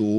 2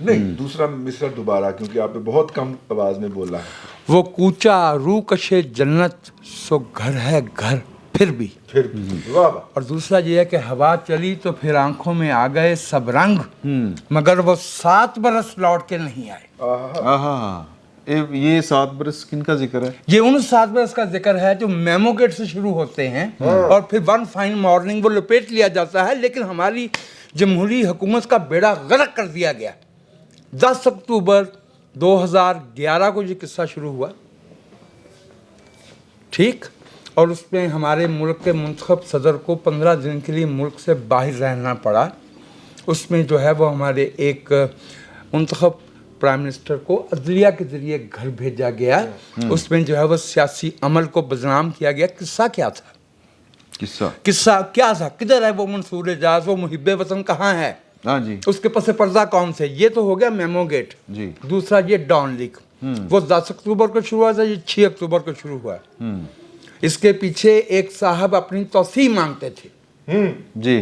نہیں دوسرا مصرع دوبارہ، کیونکہ آپ نے بہت کم آواز میں بولا ہے. وہ کوچا روکش جنت سو گھر ہے گھر پھر بھی. پھر واہ واہ. اور دوسرا یہ ہے کہ ہوا چلی تو پھر آنکھوں میں آ گئے سب رنگ، مگر وہ 7 برس لوٹ کے نہیں آئے. آہا، یہ 7 برس کن کا ذکر ہے؟ یہ ان 7 برس کا ذکر ہے جو میمو گیٹ سے شروع ہوتے ہیں اور پھر ون فائن مارننگ وہ لپیٹ لیا جاتا ہے. لیکن ہماری جمہوری حکومت کا بیڑا غرق کر دیا گیا. 10 اکتوبر 2011 کو یہ قصہ شروع ہوا، ٹھیک، اور اس میں ہمارے ملک کے منتخب صدر کو 15 دن کے لیے ملک سے باہر رہنا پڑا. اس میں جو ہے وہ ہمارے ایک منتخب پرائم منسٹر کو عدلیہ کے ذریعے گھر بھیجا گیا. اس میں جو ہے وہ سیاسی عمل کو بدنام کیا گیا. قصہ کیا تھا؟ قصہ کیا تھا؟ کدھر ہے وہ منصور اعجاز، وہ محب وطن کہاں ہے؟ ہاں جی. اس کے پس پردہ کون سے؟ یہ تو ہو گیا میمو گیٹ. جی. دوسرا یہ ڈان لیگ، وہ 10 اکتوبر کو شروع ہوا تھا، یہ 6 اکتوبر کو شروع ہوا. اس کے پیچھے ایک صاحب اپنی توسیع مانگتے تھے. جی،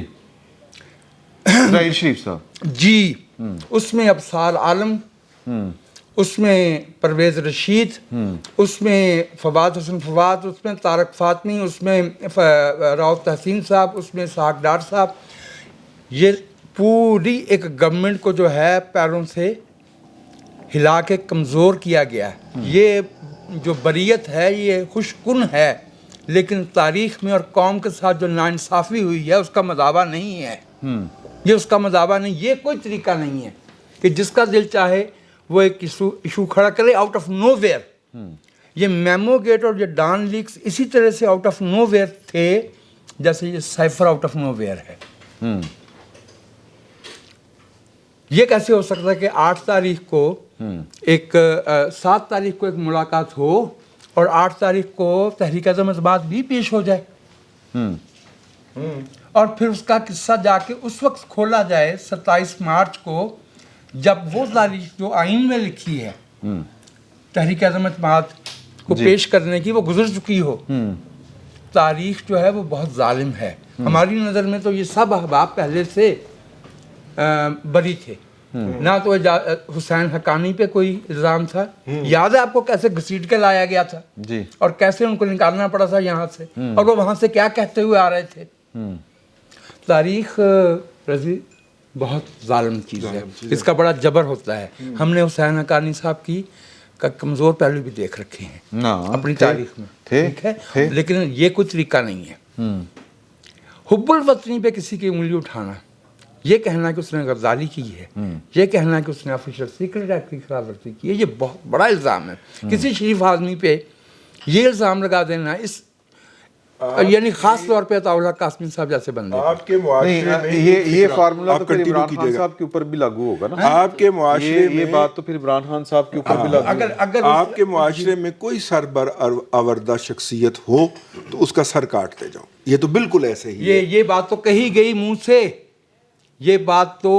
ظاہر شریف صاحب. جی. اس میں ابصار عالم، اس میں پرویز رشید، اس میں فواد حسن فواد، اس میں طارق فاطمی، اس میں راؤ تحسین صاحب، اس میں اسحاق ڈار صاحب. یہ پوری ایک گورنمنٹ کو جو ہے پیروں سے ہلا کے کمزور کیا گیا. یہ جو بریت ہے یہ خوش کن ہے، لیکن تاریخ میں اور قوم کے ساتھ جو ناانصافی ہوئی ہے اس کا مداوع نہیں ہے. یہ اس کا مداوع نہیں. یہ کوئی طریقہ نہیں ہے کہ جس کا دل چاہے وہ ایک ایشو کھڑا کرے آؤٹ آف نو ویئر. یہ میمو گیٹ اور یہ ڈان لیگس اسی طرح سے آؤٹ آف نو ویئر تھے جیسے یہ cipher out of nowhere ہے. یہ کیسے ہو سکتا ہے کہ 8 تاریخ کو ایک 7 تاریخ کو ایک ملاقات ہو اور 8 تاریخ کو تحریک عدم اعتماد بھی پیش ہو جائے، اور پھر اس کا قصہ جا کے اس وقت کھولا جائے 27 مارچ کو، جب وہ تاریخ جو آئین میں لکھی ہے تحریک عدم اعتماد کو پیش کرنے کی وہ گزر چکی ہو. تاریخ جو ہے وہ بہت ظالم ہے. ہماری نظر میں تو یہ سب احباب پہلے سے بری تھے. نہ تو حسین حقانی پہ کوئی الزام تھا. یاد ہے آپ کو کیسے گھسیٹ کے لایا گیا تھا جی، اور کیسے ان کو نکالنا پڑا تھا یہاں سے، اور وہ وہاں سے کیا کہتے ہوئے آ رہے تھے. تاریخ رضی بہت ظالم چیز ہے، اس کا بڑا جبر ہوتا ہے. ہم نے حسین حقانی صاحب کی کا کمزور پہلو بھی دیکھ رکھے ہیں اپنی تاریخ میں، ٹھیک ہے، لیکن یہ کوئی طریقہ نہیں ہے. حب الوطنی پہ کسی کی انگلی اٹھانا، یہ کہنا کہ اس نے غداری کی ہے، یہ کہنا کہ اس نے آفیشل سیکرٹ ایکٹ کی خلاف ورزی کی ہے، یہ بہت بڑا الزام ہے. کسی شریف آدمی پہ یہ الزام لگا دینا، اس یعنی خاص طور پہ عطا اللہ قاسمی صاحب جیسے بندے. آپ کے معاشرے میں یہ فارمولا تو پھر عمران خان صاحب کے اوپر بھی لاگو ہوگا نا. آپ کے معاشرے میں یہ بات تو پھر عمران خان صاحب کے اوپر بھی لاگو ہوگا. اگر آپ کے معاشرے میں کوئی سربر آوردہ شخصیت ہو تو اس کا سر کاٹتے جاؤ. یہ تو بالکل ایسے ہی ہے. یہ بات تو کہی گئی منہ سے. یہ بات تو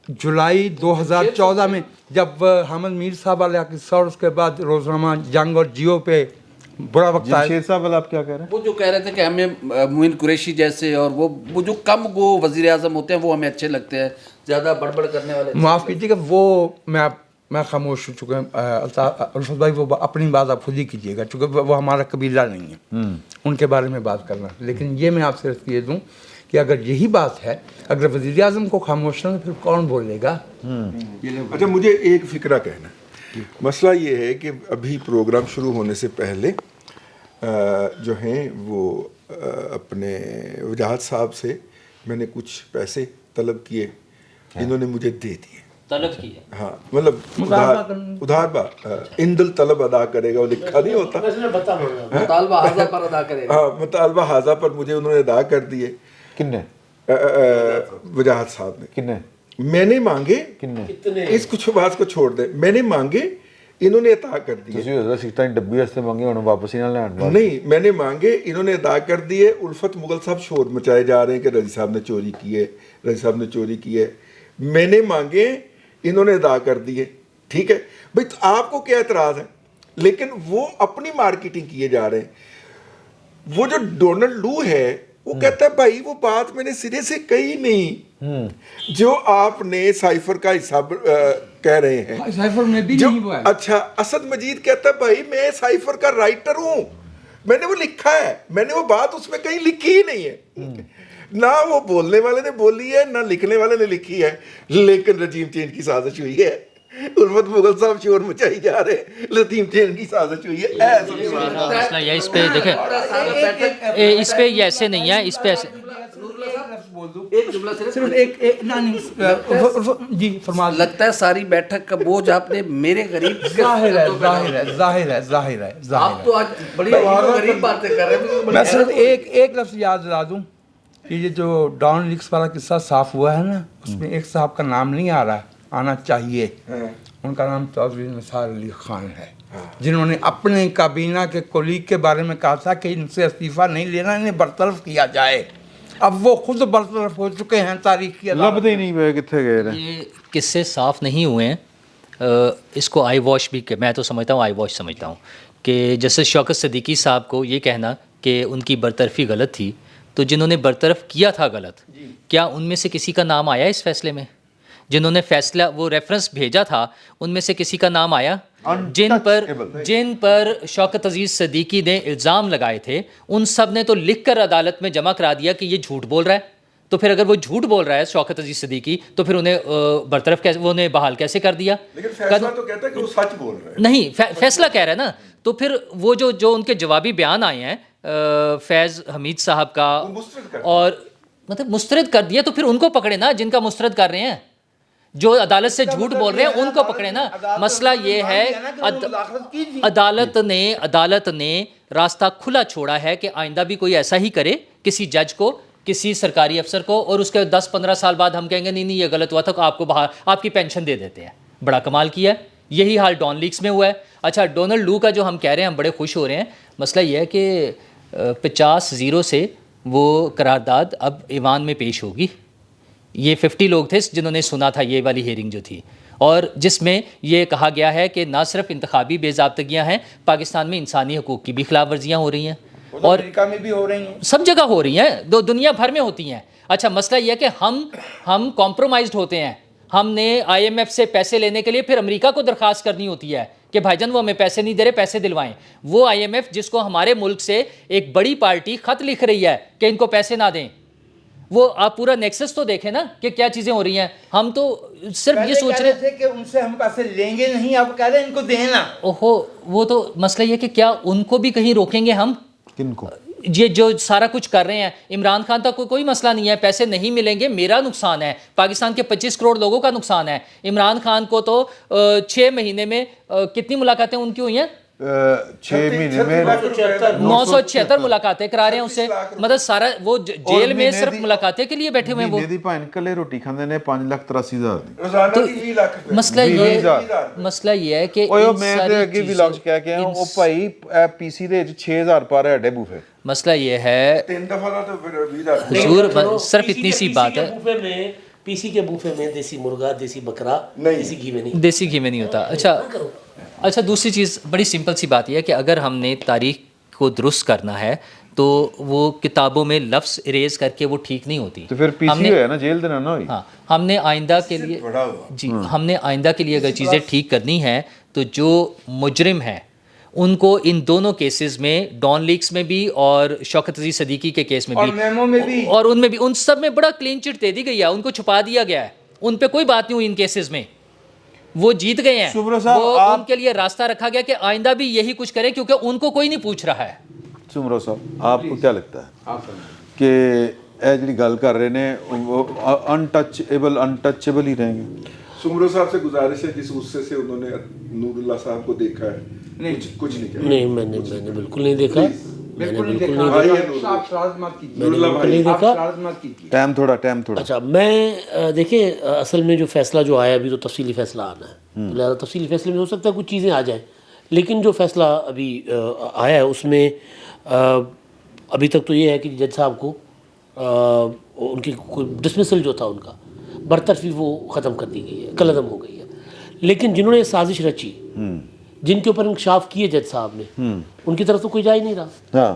جولائی 2014 میں جب حامد میر صاحب علیہ قصہ اور اس کے بعد روزنامہ جنگ اور جیو پہ بڑا وقت آیا. شیر صاحب والا آپ کیا کہہ رہے ہیں؟ وہ جو کہہ رہے تھے کہ ہمیں معین قریشی جیسے اور وہ جو کم گو وزیر اعظم ہوتے ہیں وہ ہمیں اچھے لگتے ہیں، زیادہ بڑبڑ کرنے والے. معاف کیجیے کہ وہ میں خاموش ہو چکا ہوں. الفت بھائی وہ اپنی بات آپ خود ہی کیجیے گا، چونکہ وہ ہمارا قبیلہ نہیں ہے ان کے بارے میں بات کرنا. لیکن یہ میں آپ سے یہ دوں کہ اگر یہی بات ہے، اگر وزیر اعظم کو خاموش نہ پھر کون بولے گا. اچھا مجھے ایک فکرہ کہنا ہے. مسئلہ یہ ہے کہ ابھی پروگرام شروع ہونے سے پہلے جو ہیں وہ اپنے وجاہت صاحب سے میں نے کچھ پیسے طلب کیے، انہوں نے مجھے دے دیے. طلب کی ہے؟ ہاں، مطلب ادھار اندل طلب ادا کرے گا، وہ لکھا نہیں ہوتا، مطالبہ حاضہ پر ادا کرے گا. ہاں، مطالبہ حاضہ پر مجھے انہوں نے ادا کر دیے. کن نے؟ وجاہت صاحب نے. کن نے؟ میں نے مانگے، کتنے؟ اس کچھ بات کو چھوڑ دیں، میں نے مانگے، انہوں نے عطا کر دیے. ڈبی واسطے مانگے انہوں واپس ہی نہ لین. نہیں، میں نے مانگے، انہوں نے ادا کر دیے. الفت مغل صاحب شور مچائے جا رہے ہیں کہ رضی صاحب نے چوری کی ہے، رضی صاحب نے چوری کی ہے. میں نے مانگے، انہوں نے ادا کر دیے. ٹھیک ہے بھائی، آپ کو کیا اعتراض ہے؟ لیکن وہ اپنی مارکیٹنگ کیے جا رہے ہیں. وہ جو ڈونلڈ لو ہے وہ کہتا ہے بھائی وہ بات میں نے سرے سے کہی نہیں جو آپ نے سائفر کا حساب کہہ رہے ہیں سائفر میں بھی جو نہیں ہوا ہے. اچھا اسد مجید کہتا ہے بھائی میں سائفر کا رائٹر ہوں, میں نے وہ لکھا ہے, میں نے وہ بات اس میں کہیں لکھی ہی نہیں ہے, نہ وہ بولنے والے نے بولی ہے نہ لکھنے والے نے لکھی ہے, لیکن رجیم چینج کی سازش ہوئی ہے. الفت مغل صاحب شور مچائی جا رہے ہیں, رجیم چینج کی سازش ہوئی ہے. مسئلہ یہ اس پہ دیکھیں اس پہ یہ ایسے نہیں ہے, اس پہ ایسے ایک جملہ صرف جی فرما دیں. لگتا ہے ساری بیٹھک کا بوجھ آپ نے میرے غریب ظاہر ہے. آپ تو آج بڑی غریب باتیں کر رہے ہیں. میں صرف ایک لفظ یاد دلا دوں کہ یہ جو ڈان لیکس والا قصہ صاف ہوا ہے نا, اس میں ایک صاحب کا نام نہیں آ رہا, آنا چاہیے. ان کا نام چودھری نثار علی خان ہے, جنہوں نے اپنے کابینہ کے کولیگ کے بارے میں کہا تھا کہ ان سے استعفیٰ نہیں لینا, انہیں برطرف کیا جائے. اب وہ خود برطرف ہو چکے ہیں تاریخ کی عدالت. لبدے ہی نہیں پے کتنے گئے رہے. یہ قصے صاف نہیں ہوئے ہیں. اس کو آئی واش بھی میں تو سمجھتا ہوں, آئی واش سمجھتا ہوں کہ جسٹس شوکت صدیقی صاحب کو یہ کہنا کہ ان کی برطرفی غلط تھی, تو جنہوں نے برطرف کیا تھا غلط, کیا ان میں سے کسی کا نام آیا اس فیصلے میں؟ جنہوں نے فیصلہ وہ ریفرنس بھیجا تھا ان میں سے کسی کا نام آیا؟ جن پر شوکت عزیز صدیقی نے الزام لگائے تھے ان سب نے تو لکھ کر عدالت میں جمع کرا دیا کہ یہ جھوٹ بول رہا ہے. تو پھر اگر وہ جھوٹ بول رہا ہے شوکت عزیز صدیقی, تو پھر انہیں برطرف کیسے, وہ انہیں بحال کیسے کر دیا؟ لیکن فیصلہ تو کہتا ہے کہ وہ سچ بول رہے ہیں. نہیں, فیصلہ کہہ رہا ہے نا. تو پھر وہ جو ان کے جوابی بیان آئے ہیں فیض حمید صاحب کا, اور مطلب مسترد کر دیا, تو پھر ان کو پکڑے نا جن کا مسترد کر رہے ہیں. جو عدالت سے جھوٹ بول رہے ہیں ان کو پکڑے نا. مسئلہ یہ ہے عدالت نے راستہ کھلا چھوڑا ہے کہ آئندہ بھی کوئی ایسا ہی کرے کسی جج کو, کسی سرکاری افسر کو, اور اس کے 10-15 سال بعد ہم کہیں گے نہیں یہ غلط ہوا تھا, آپ کو باہر آپ کی پینشن دے دیتے ہیں. بڑا کمال کیا ہے. یہی حال ڈان لیکس میں ہوا ہے. اچھا ڈونلڈ لو کا جو ہم کہہ رہے ہیں, ہم بڑے خوش ہو رہے ہیں. مسئلہ یہ ہے کہ 50-0 سے وہ قرارداد اب ایوان میں پیش ہوگی. یہ 50 لوگ تھے جنہوں نے سنا تھا یہ والی ہیئرنگ جو تھی, اور جس میں یہ کہا گیا ہے کہ نہ صرف انتخابی بے ضابطگیاں ہیں, پاکستان میں انسانی حقوق کی بھی خلاف ورزیاں ہو رہی ہیں, اور امریکہ میں بھی ہو رہی ہیں, سب جگہ ہو رہی ہیں, دنیا بھر میں ہوتی ہیں. اچھا مسئلہ یہ ہے کہ ہم کمپرومائزڈ ہوتے ہیں. ہم نے IMF سے پیسے لینے کے لیے پھر امریکہ کو درخواست کرنی ہوتی ہے کہ بھائی جان وہ ہمیں پیسے نہیں دے رہے, پیسے دلوائیں. وہ IMF جس کو ہمارے ملک سے ایک بڑی پارٹی خط لکھ رہی ہے کہ ان کو پیسے نہ دیں, وہ آپ پورا نیکسس تو دیکھیں نا کہ کیا چیزیں ہو رہی ہیں. ہم تو صرف یہ سوچ رہے تھے کہ ان سے ہم پیسے لیں گے نہیں, آپ کہہ رہے ہیں ان کو دینا. اوہو, وہ تو مسئلہ یہ کہ کیا ان کو بھی کہیں روکیں گے ہم؟ کن کو؟ یہ جو سارا کچھ کر رہے ہیں. عمران خان تک کوئی مسئلہ نہیں ہے, پیسے نہیں ملیں گے, میرا نقصان ہے, پاکستان کے 25 کروڑ لوگوں کا نقصان ہے. عمران خان کو تو 6 مہینے میں کتنی ملاقاتیں ان کی ہوئی ہیں؟ 6 مہینے میں 976 ملاقاتیں کرا رہے ہیں اس سے. مطلب سارا وہ جیل میں صرف ملاقاتیں کے لیے بیٹھے ہوئے ہیں. وہ مہینے دی پائن کلے روٹی کھاندے نے 5,83,000 دی. روزانہ کی 20 لاکھ روپے. مسئلہ یہ ہے کہ اوہ میں تے اگے بھی لاکھ کہہ کے ہیں او بھائی پی سی دے 6000 پا رہے اڈے بوفے. مسئلہ یہ ہے 3 دفعہ دا تو پھر 20 لاکھ. حضور صرف اتنی سی بات ہے, پی سی کے بوفے میں دیسی مرغا, دیسی بکرا, دیسی گھی میں نہیں, دیسی گھی میں نہیں ہوتا. اچھا دوسری چیز بڑی سمپل سی بات یہ ہے کہ اگر ہم نے تاریخ کو درست کرنا ہے تو وہ کتابوں میں لفظ اریز کر کے وہ ٹھیک نہیں ہوتی. تو پھر پی سی ہے نا, جیل دینا نہ ہوئی. ہاں, ہم نے آئندہ کے لیے ہم نے آئندہ کے لیے اگر چیزیں ٹھیک کرنی ہیں تو جو مجرم ہیں ان کو ان دونوں کیسز میں, ڈان لیکس میں بھی اور شوکت عزیز صدیقی کے کیس میں بھی, اور ان میں بھی, ان سب میں بڑا کلین چٹ دے دی گئی ہے, ان کو چھپا دیا گیا ہے, ان پہ کوئی بات نہیں ہوئی ان کیسز میں, وہ جیت گئے ہیں. وہ ان کے لیے راستہ رکھا گیا کہ آئندہ بھی یہی کچھ کریں کیونکہ ان کو کوئی نہیں پوچھ رہا ہے. سمرو صاحب آپ کو کیا لگتا ہے کہ اے جڑی گل کر رہے نے وہ انٹچیبل ہی رہیں گے؟ سمرو صاحب سے گزارش ہے جس غصے سے انہوں نے نور اللہ صاحب کو دیکھا ہے, کچھ نہیں کہا. نہیں میں نے بالکل نہیں دیکھا, میں نے بالکل نہیں دیکھا. ٹائم تھوڑا اچھا میں دیکھیں اصل میں جو فیصلہ جو آیا ابھی تو تفصیلی فیصلہ آنا ہے, لہٰذا تفصیلی فیصلے میں ہو سکتا ہے کچھ چیزیں آ جائیں, لیکن جو فیصلہ ابھی آیا ہے اس میں ابھی تک تو یہ ہے کہ جج صاحب کو ان کی ڈسمسل جو تھا ان کا برطرفی وہ ختم کر دی گئی ہے, کالعدم ہو گئی ہے. لیکن جنہوں نے یہ سازش رچی, جن کے اوپر انکشاف کیے جج صاحب نے, ان کی طرف تو کوئی جا ہی نہیں رہا.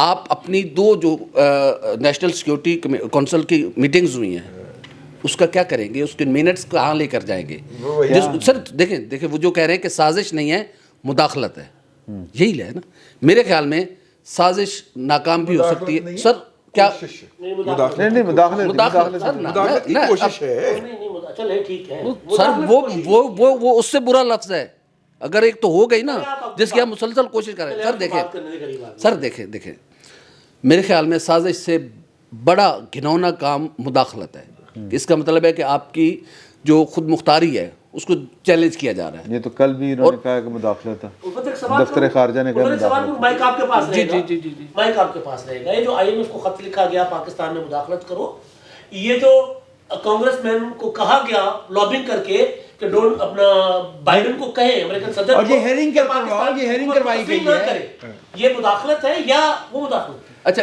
آپ اپنی دو جو نیشنل سیکورٹی کونسل کی میٹنگز ہوئی ہیں اس کا کیا کریں گے, اس کے منٹس کہاں لے کر جائیں گے؟ سر دیکھیں وہ جو کہہ رہے ہیں کہ سازش نہیں ہے مداخلت ہے, یہی ہے نا. میرے خیال میں سازش ناکام بھی ہو سکتی ہے سر. کیا نہیں مداخلت کی کوشش ہے چلے ٹھیک ہے سر, وہ اس سے برا لفظ ہے. اگر ایک تو ہو گئی نا جس کی ہم مسلسل کوشش کر رہے ہیں. سر دیکھیں میرے خیال میں سازش سے بڑا گھنونا کام مداخلت ہے. اس کا مطلب ہے کہ آپ کی جو خود مختاری ہے اس کو چیلنج کیا جا رہا ہے. یہ تو کل بھی انہوں نے کہا کہ مداخلت ہے, دفتر خارجہ نے کہا مداخلت. مائک آپ کے پاس رہے گا. مائک آپ کے پاس رہے گا. یہ جو آئی ایم ایف کو خط لکھا گیا پاکستان میں مداخلت کرو, یہ جو کانگریس مین کو کہا گیا لابنگ کر کے کہ ڈونٹ اپنا بائیڈن کو کہیں امریکن صدر اور یہ ہیرنگ کروائی گئی ہے, یہ مداخلت ہے یا وہ مداخلت؟ اچھا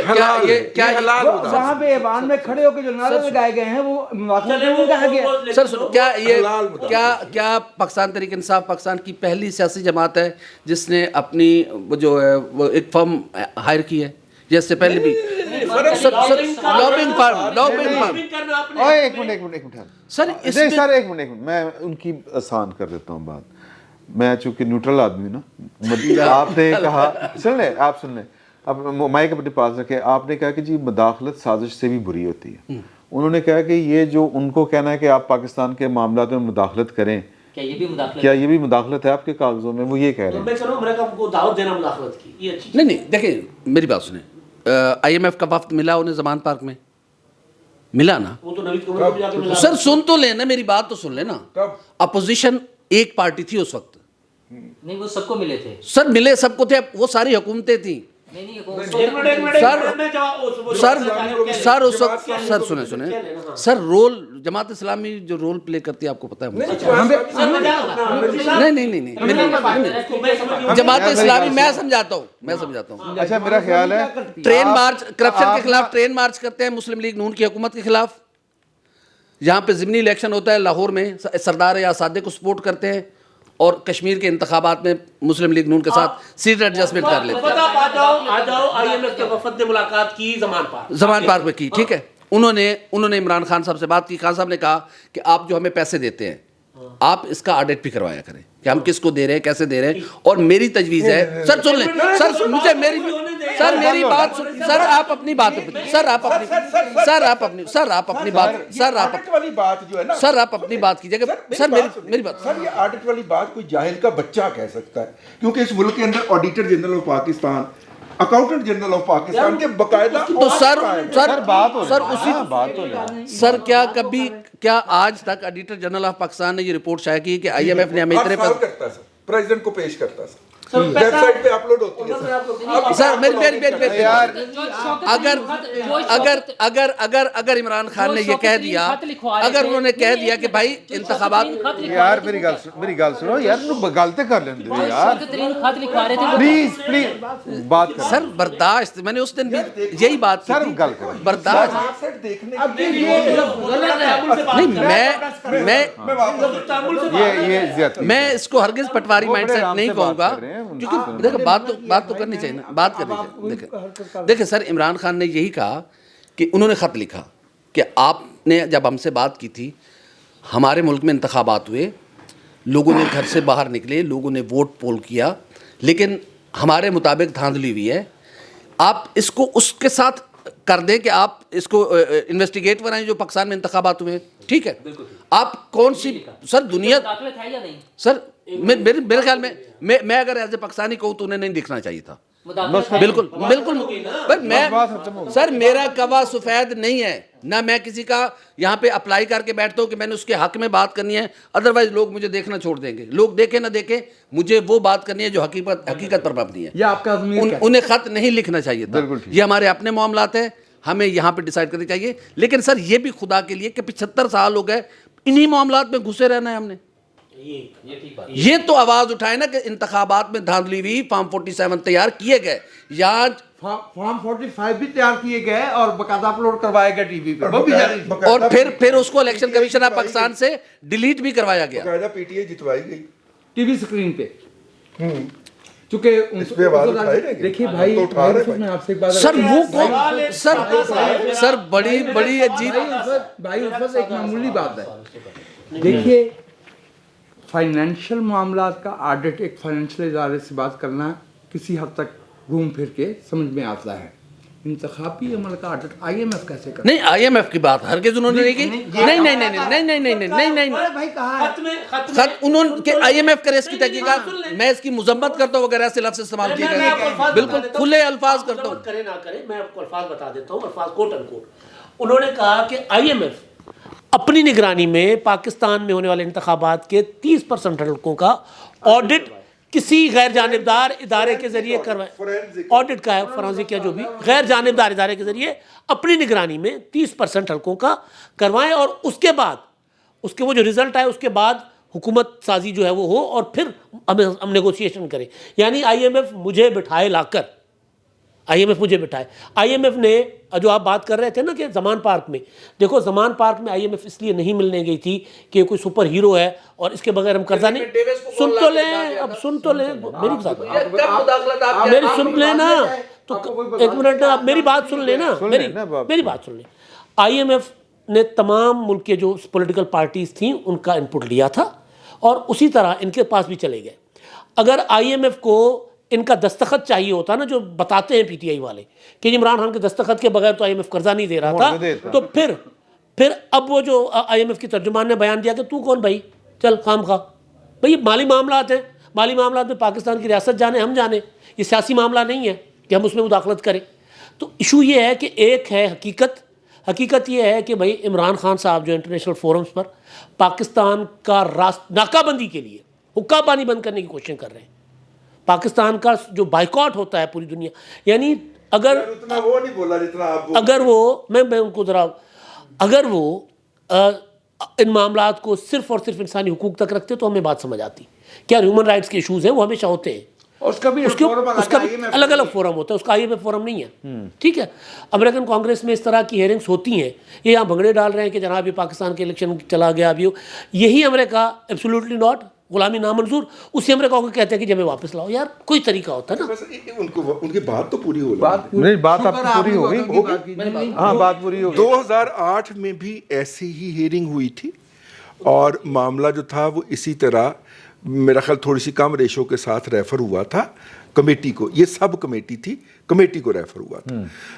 کیا وہاں پہ ایوان میں کھڑے ہو کے جو نعرے لگائے گئے ہیں وہ مداخلت نہیں کہا گیا. سر سنو, کیا پاکستان تحریک انصاف پاکستان کی پہلی سیاسی جماعت ہے جس نے اپنی جو ہے وہ ایک فرم ہائر کی ہے؟ جس سے پہلے بھی لابنگ فرم. ایک منٹ سر ایک منٹ میں ان کی آسان کر دیتا ہوں بات. میں چونکہ نیوٹرل آدمی نا, آپ نے کہا سن لیں اب مائک اپنے پاس رکھے, آپ نے کہا کہ جی مداخلت سازش سے بھی بری ہوتی ہے. انہوں نے کہا کہ یہ جو ان کو کہنا ہے کہ آپ پاکستان کے معاملات میں مداخلت کریں, کیا یہ بھی مداخلت ہے آپ کے کاغذوں میں؟ وہ یہ کہہ رہے ہیں. نہیں دیکھیں میری بات سنیں, آئی ایم ایف کا وفد ملا انہیں زمان پارک میں, ملا نا سر؟ سن تو لینا میری بات تو سن لینا. اپوزیشن ایک پارٹی تھی اس وقت. نہیں وہ سب کو ملے تھے سر, ملے سب کو تھے, وہ ساری حکومتیں تھیں. سر اس وقت سر سنیں سر, رول جماعت اسلامی جو رول پلے کرتی ہے آپ کو پتہ ہے؟ نہیں جماعت اسلامی میں سمجھاتا ہوں. اچھا میرا خیال ہے ٹرین مارچ کرپشن کے خلاف ٹرین مارچ کرتے ہیں مسلم لیگ نون کی حکومت کے خلاف. یہاں پہ ضمنی الیکشن ہوتا ہے لاہور میں, سردار یا صادق کو سپورٹ کرتے ہیں, اور کشمیر کے انتخابات میں مسلم لیگ نون کے ساتھ سیٹ ایڈجسٹمنٹ کر لیتے ہیں. آ جاؤ آئی ایم ایف کے وفد نے ملاقات کی زمان پارک میں کی, ٹھیک ہے. انہوں نے عمران خان صاحب سے بات کی. خان صاحب نے کہا کہ آپ جو ہمیں پیسے دیتے ہیں آپ اس کا آڈٹ بھی کروایا کریں کہ ہم کس کو دے رہے ہیں, کیسے دے رہے ہیں. اور میری تجویز ہے سر, سن لیں سر, مجھے میری بات سر, آپ اپنی بات کیجیے گا. سر میری بات, سر یہ آڈٹ والی بات کوئی جاہل کا بچہ کہہ سکتا ہے, کیونکہ اس ملک کے اندر auditor general of Pakistan, accountant general of Pakistan کے باقاعدہ تو سر کیا آج تک آڈیٹر جنرل آف پاکستان نے یہ رپورٹ شائع کی کہ آئی ایم ایف نے ہمیں اتنے پیسے کرتا ہے, پریزیڈنٹ کو پیش کرتا ہے, ویب سائٹ پہ اپلوڈ ہوتی ہے. سر اگر عمران خان نے یہ کہہ دیا, اگر انہوں نے کہہ دیا کہ بھائی انتخابات, یار میری گل سنو یار, گلتے کر لیں یار, پلیز بات کریں سر. برداشت میں نے اس دن بھی یہی بات کی تھی, برداشت نہیں. میں اس کو ہرگز پٹواری مائنڈ سیٹ نہیں کہوں گا, کیونکہ دیکھیں بات تو کرنی چاہیے نا, بات کرنی چاہیے. دیکھیں سر, عمران خان نے یہی کہا کہ انہوں نے خط لکھا کہ آپ نے جب ہم سے بات کی تھی, ہمارے ملک میں انتخابات ہوئے, لوگوں نے گھر سے باہر نکلے, لوگوں نے ووٹ پول کیا, لیکن ہمارے مطابق دھاندلی ہوئی ہے. آپ اس کو اس کے ساتھ کر دیں کہ آپ اس کو انویسٹیگیٹ کرائیں جو پاکستان میں انتخابات ہوئے, ٹھیک ہے. آپ کون سی سر دنیا سر, میرے خیال میں اگر ایز اے پاکستانی کہوں تو انہیں نہیں دکھنا چاہیے تھا. بالکل سر, میرا کوا سفید نہیں ہے, نہ میں کسی کا یہاں پہ اپلائی کر کے بیٹھتا ہوں کہ میں نے اس کے حق میں بات کرنی ہے, ادروائز لوگ مجھے دیکھنا چھوڑ دیں گے. لوگ دیکھیں نہ دیکھیں, مجھے وہ بات کرنی ہے جو حقیقت پر مبنی ہے. انہیں خط نہیں لکھنا چاہیے تھا. یہ ہمارے اپنے معاملات ہیں, ہمیں یہاں پہ ڈیسائیڈ کرنی چاہیے. لیکن سر یہ بھی خدا کے لیے کہ 75 سال ہو گئے انہی معاملات میں گھسے رہنا ہے ہم نے. یہ تو آواز اٹھائے نا کہ انتخابات میں دھاندلی ہوئی, فارم 47 تیار کیے گئے, یہاں فارم 45 بھی تیار کیے گئے اور باقاعدہ اپلوڈ کروائے گئے ٹی وی پہ, اور پھر اس کو الیکشن کمیشن آف پاکستان سے ڈیلیٹ بھی کروایا گیا. باقاعدہ پی ٹی آئی جتوائی گئی ٹی وی سکرین پہ. چونکہ اس پہ آواز اٹھائی جائے گی؟ دیکھیے بھائی تو اٹھا رہے ہیں میں آپ سے ایک بات سر وہ سر بڑی بڑی عجیب بھائی اس وقت ایک معمولی بات ہے. دیکھیے فائنینشیل معاملات کا آڈٹ ایک فائنینشیل ادارے سے بات کرنا کسی حد تک گھوم پھر کے سمجھ میں آتا ہے. انتخابی عمل کا آڈٹ آئی ایم ایف کیسے کرتا ہے؟ نہیں آئی ایم ایف کی بات ہرگز انہوں نے نہیں کی. نہیں نہیں نہیں نہیں نہیں نہیں نہیں نہیں نہیں بھائی کہا ہے خط انہوں نے آئی ایم ایف کرے اس کی تحقیقات میں اس کی مذمت کرتا ہوں وغیرہ ایسے لفظ استعمال کیے گئے ہیں. بالکل کھلے الفاظ کرتا ہوں. کرے نہ کرے میں آپ کو الفاظ بتا دیتا ہوں, الفاظ کوٹ ان کوٹ. انہوں نے کہا کہ آئی ایم ایف اپنی نگرانی میں پاکستان میں ہونے والے انتخابات کے 30% حلقوں کا آڈٹ کسی غیر جانبدار ادارے کے ذریعے کروائے. آڈٹ کا ہے فرانزک یا جو بھی غیر جانبدار ادارے کے ذریعے اپنی نگرانی میں 30% حلقوں کا کروائیں, اور اس کے بعد اس کے وہ جو رزلٹ آئے اس کے بعد حکومت سازی جو ہے وہ ہو, اور پھر ہم نیگوسیشن کریں. یعنی آئی ایم ایف مجھے بٹھائے لا کر, آئی ایم ایف مجھے بٹھائے. آئی ایم ایف نے جو آپ بات کر رہے تھے نا کہ زمان پارک میں, دیکھو زمان پارک میں آئی ایم ایف اس لیے نہیں ملنے گئی تھی کہ کوئی سپر ہیرو ہے اور اس کے بغیر ہم قرضہ نہیں. سن تو لیں, اب سن تو لیں میری ساتھ, میری سن لیں نا, تو ایک منٹ آپ میری بات سن لیں نا, میری بات سن لیں. آئی ایم ایف نے تمام ملک کے جو پولیٹیکل پارٹیز تھیں ان کا انپٹ لیا تھا اور اسی طرح ان کے پاس بھی چلے گئے. اگر آئی ایم ایف کو ان کا دستخط چاہیے ہوتا نا, جو بتاتے ہیں پی ٹی آئی والے کہ عمران خان کے دستخط کے بغیر تو آئی ایم ایف قرضہ نہیں دے رہا تھا, تو پھر اب وہ جو آئی ایم ایف کی ترجمان نے بیان دیا کہ تو کون بھائی, چل خام خواہ بھائی, مالی معاملات ہیں, مالی معاملات میں پاکستان کی ریاست جانے ہم جانے, یہ سیاسی معاملہ نہیں ہے کہ ہم اس میں مداخلت کریں. تو ایشو یہ ہے کہ ایک ہے حقیقت یہ ہے کہ بھائی عمران خان صاحب جو انٹرنیشنل فورمز پر پاکستان کا ناکہ بندی کے لیے حقہ پانی بند کرنے کی کوششیں کر رہے ہیں. پاکستان کا جو بائیکاٹ ہوتا ہے پوری دنیا, یعنی اگر اتنا وہ نہیں بولا جتنا آپ اگر وہ میں ان کو ذرا اگر وہ ان معاملات کو صرف اور صرف انسانی حقوق تک رکھتے تو ہمیں بات سمجھ آتی. کیا ہیومن رائٹس کے ایشوز ہیں وہ ہمیشہ ہوتے ہیں, اس کا بھی الگ الگ فورم ہوتا ہے, اس کا آئی ایم ایف فورم نہیں ہے. ٹھیک ہے, امریکن کانگریس میں اس طرح کی ہیئرنگس ہوتی ہیں, یہ یہاں بھنگڑے ڈال رہے ہیں کہ جناب یہ پاکستان کے الیکشن چلا گیا ابھی, یہی امریکہ ایبسولوٹلی ناٹ, غلامی نامنظور, اسی امریکہ کو کہتے ہیں کہ جب واپس لاؤ. یار کوئی طریقہ ہوتا ہے نا, ان کی بات تو پوری ہو نہیں, بات آپ کی پوری ہوگی. ہاں بات پوری ہوگی. 2008 میں بھی ایسی ہی ہیئرنگ ہوئی تھی اور معاملہ جو تھا وہ اسی طرح میرا خیال تھوڑی سی کم ریشو کے ساتھ ریفر ہوا تھا کمیٹی کو. یہ سب کمیٹی تھی, کمیٹی کو ریفر ہوا تھا.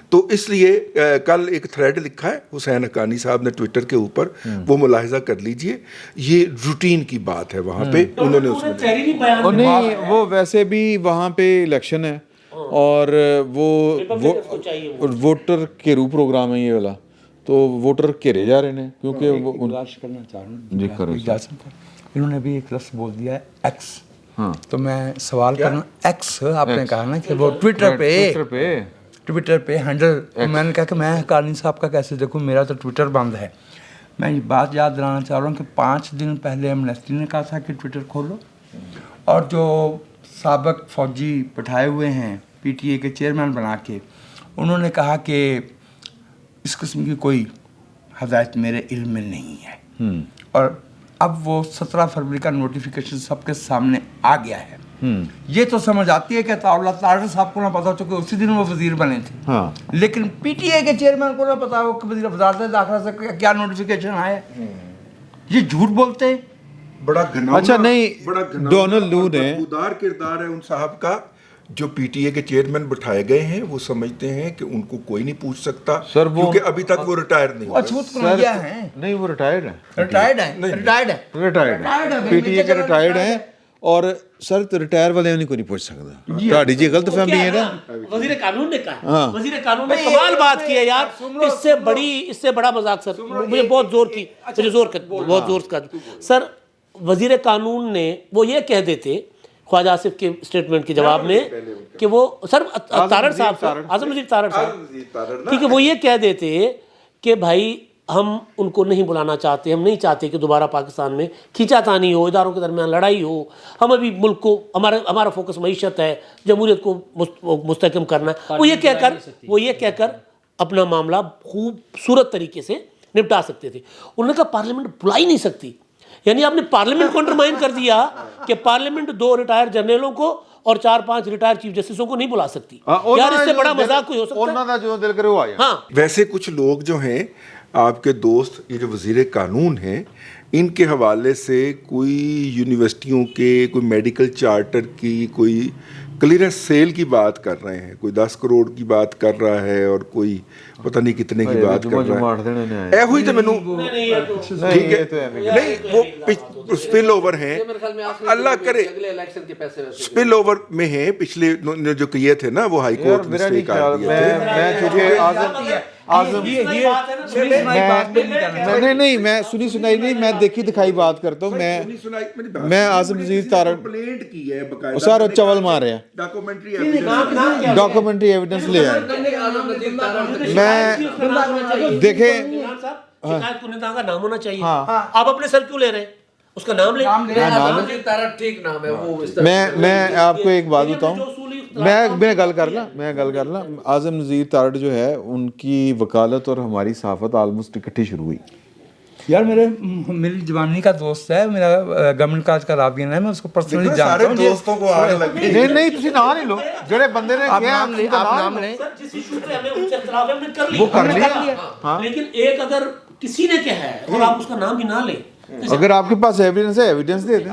تو اس لیے کل ایک تھریڈ لکھا ہے حسین حقانی صاحب نے ٹویٹر کے اوپر, وہ ملاحظہ کر لیجئے. یہ روٹین کی بات ہے وہاں پہ, انہوں نے اس میں نہیں, وہ ویسے بھی وہاں پہ الیکشن ہے اور وہ ووٹر کیرو پروگرام ہے یہ والا, تو ووٹر کیرے جا رہے ہیں کیونکہ وہ گزارش کرنا چاہ رہا ہوں جی کرو. انہوں نے بھی ایک لفظ بول دیا ہے ایکس, تو میں سوال کرنا, ایکس آپ نے کہا نا کہ وہ ٹویٹر پہ ہینڈل, میں نے کہا کہ میں حقانی صاحب کا کیسے دیکھوں, میرا تو ٹویٹر بند ہے. میں یہ بات یاد دلانا چاہ رہا ہوں کہ 5 دن پہلے ایمنسٹی نے کہا تھا کہ ٹویٹر کھولو, اور جو سابق فوجی بٹھائے ہوئے ہیں پی ٹی اے کے چیئرمین بنا کے, انہوں نے کہا کہ اس قسم کی کوئی ہدایت میرے علم میں نہیں ہے. اور اب وہ 17 فروری کا نوٹیفیکیشن سب کے سامنے آ گیا ہے. یہ تو سمجھ آتی ہے کہ اللہ تعالیٰ صاحب کو نہ پتا ہو, چونکہ اسی دن وہ وزیر بنے تھے, لیکن پی ٹی اے کے چیئرمین کو نہ پتا ہو کہ وزیر وزارت داخلہ سے کیا نوٹیفیکیشن آیا. یہ جھوٹ بولتے ہیں. بڑا گھناؤنا, اچھا نہیں, بڑا ڈونلڈ لو نے بدبودار کردار ہے ان صاحب کا. جو پی ٹی اے کے چیئرمین بٹھائے گئے ہیں وہ سمجھتے ہیں کہ ان کو کوئی نہیں پوچھ سکتا کیونکہ ابھی تک وہ ریٹائر نہیں ہوئے. نہیں, وہ ریٹائرڈ ہیں, ریٹائرڈ پی ٹی اے کے ریٹائرڈ ہیں. اور سر ریٹائر والے کو نہیں پوچھ سکتا, تہاڈی جی غلط فہمی ہے نا. وزیر قانون نے کہا, وزیر قانون نے کمال بات کی ہے یار, اس سے بڑا مذاق سر مجھے بہت بہت زور کا سر. وزیر قانون نے وہ یہ کہہ دیتے خواجہ آصف کے اسٹیٹمنٹ کے جواب میں کہ وہ سر تارڑ صاحب, اعظم وزیر تارڑ صاحب, ٹھیک ہے, وہ یہ کہہ دیتے کہ بھائی ہم ان کو نہیں بلانا چاہتے, ہم نہیں چاہتے کہ دوبارہ پاکستان میں کھینچا تانی ہو, اداروں کے درمیان لڑائی ہو, ہم ابھی ملک کو ہمارا فوکس معیشت ہے, جمہوریت کو مستحکم کرنا ہے. وہ یہ کہہ کر اپنا معاملہ خوبصورت طریقے سے نپٹا سکتے تھے. انہوں نے کہا پارلیمنٹ بلا ہی نہیں سکتی, یعنی آپ نے پارلیمنٹ کو انڈرمائن کر دیا کہ پارلیمنٹ 2 ریٹائر جرنیلوں کو اور 4-5 ریٹائر چیف جسٹسوں کو نہیں بلا سکتی. یار اس سے بڑا مذاق کوئی ہو سکتا ہے؟ انہوں نے جو دل کرے وہ آیا. ہاں ویسے کچھ لوگ جو ہیں آپ کے دوست, یہ جو وزیر قانون ہیں, ان کے حوالے سے کوئی یونیورسٹیوں کے, کوئی میڈیکل چارٹر کی, کوئی کلیئرنس سیل کی بات کر رہے ہیں, کوئی 10 کروڑ کی بات کر رہا ہے اور کوئی پتہ نہیں کتنے کی بات کر رہا ہے. اے ہوئی تو مینوں ٹھیک ہے نہیں, وہ سپل اوور ہیں, اللہ کرے سپل اوور میں ہیں, پچھلے جو کیے تھے نا وہ ہائی کورٹ میں اسٹے کر دیے تھے. میں چونکہ نہیں میں سنی سنائی نہیں, میں دیکھی دکھائی بات کرتا ہوں. میں اعظم نذیر تارڑ کمپلینٹ کی ہے باقاعدہ, سارا چول مار رہے ہیں, ڈاکومنٹری ایویڈنس لے آئے. میں دیکھیں شکایت کنندہ کا نام ہونا چاہیے. آپ اپنے سر کیوں لے رہے ہیں, اس کا نام لیں. ٹھیک نام ہے وہ. میں آپ کو ایک بات بتاؤں, میں گل کر لا. اعظم نذیر تارڑ جو ہے, ان کی وکالت اور ہماری صحافت آلموسٹ اکٹھی شروع ہوئی. یار میری جوانی کا دوست ہے, میرا گورنمنٹ کالج کا رابطین ہے, میں اس کو پرسنلی جانتا ہوں. دوستوں کو آگ لگی. نہیں تسی نام نہیں لو, جڑے بندے نے آپ نام لیں. جس ایشو پہ ہمیں ان سے اختلاف ہے ہم نے کر لیا, وہ کر لیا. لیکن ایک اگر کسی نے کہا ہے اور آپ اس کا نام بھی نہ لیں, اگر آپ کے پاس ایویڈنس ہے, ایویڈنس دے دیں.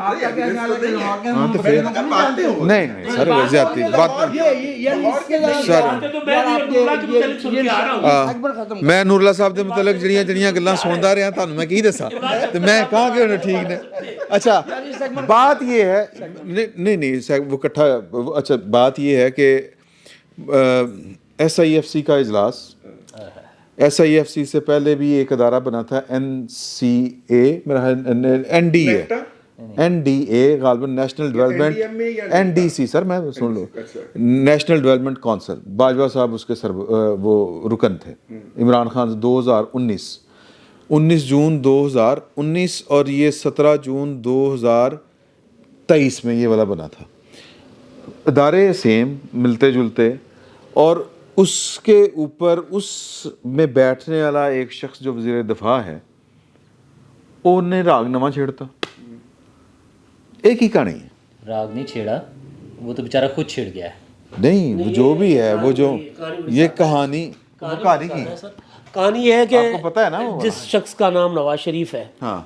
نہیں سر زیادتی بات. میں نور اللہ صاحب دے متعلق جڑیاں گلاں سندا رہا, تانوں میں کی دساں تے میں کہاں کہ انہیں ٹھیک نے. اچھا بات یہ ہے, نہیں وہ کٹھا, اچھا بات یہ ہے کہ SIFC کا اجلاس, SIFC سے پہلے بھی ایک ادارہ بنا تھا NCA, میرا NDA غالباً نیشنل ڈیولپمنٹ, NDC سر میں سن لو, نیشنل ڈیولپمنٹ کونسل. باجوہ صاحب اس کے وہ رکن تھے. عمران خان 19 جون 2019 اور یہ 17 جون 2023 میں یہ والا بنا تھا. ادارے سیم ملتے جلتے, اور اس کے اوپر اس میں بیٹھنے والا ایک شخص جو وزیر دفاع ہے, وہ نے راگ نواں چھیڑتا. ایک ہی کہانی ہے, راگ نہیں چھیڑا, وہ تو بیچارہ خود چھیڑ گیا ہے. نہیں وہ جو بھی ہے, وہ جو یہ کہانی کی کہانی یہ ہے کہ آپ کو پتہ ہے نا جس شخص کا نام نواز شریف ہے, ہاں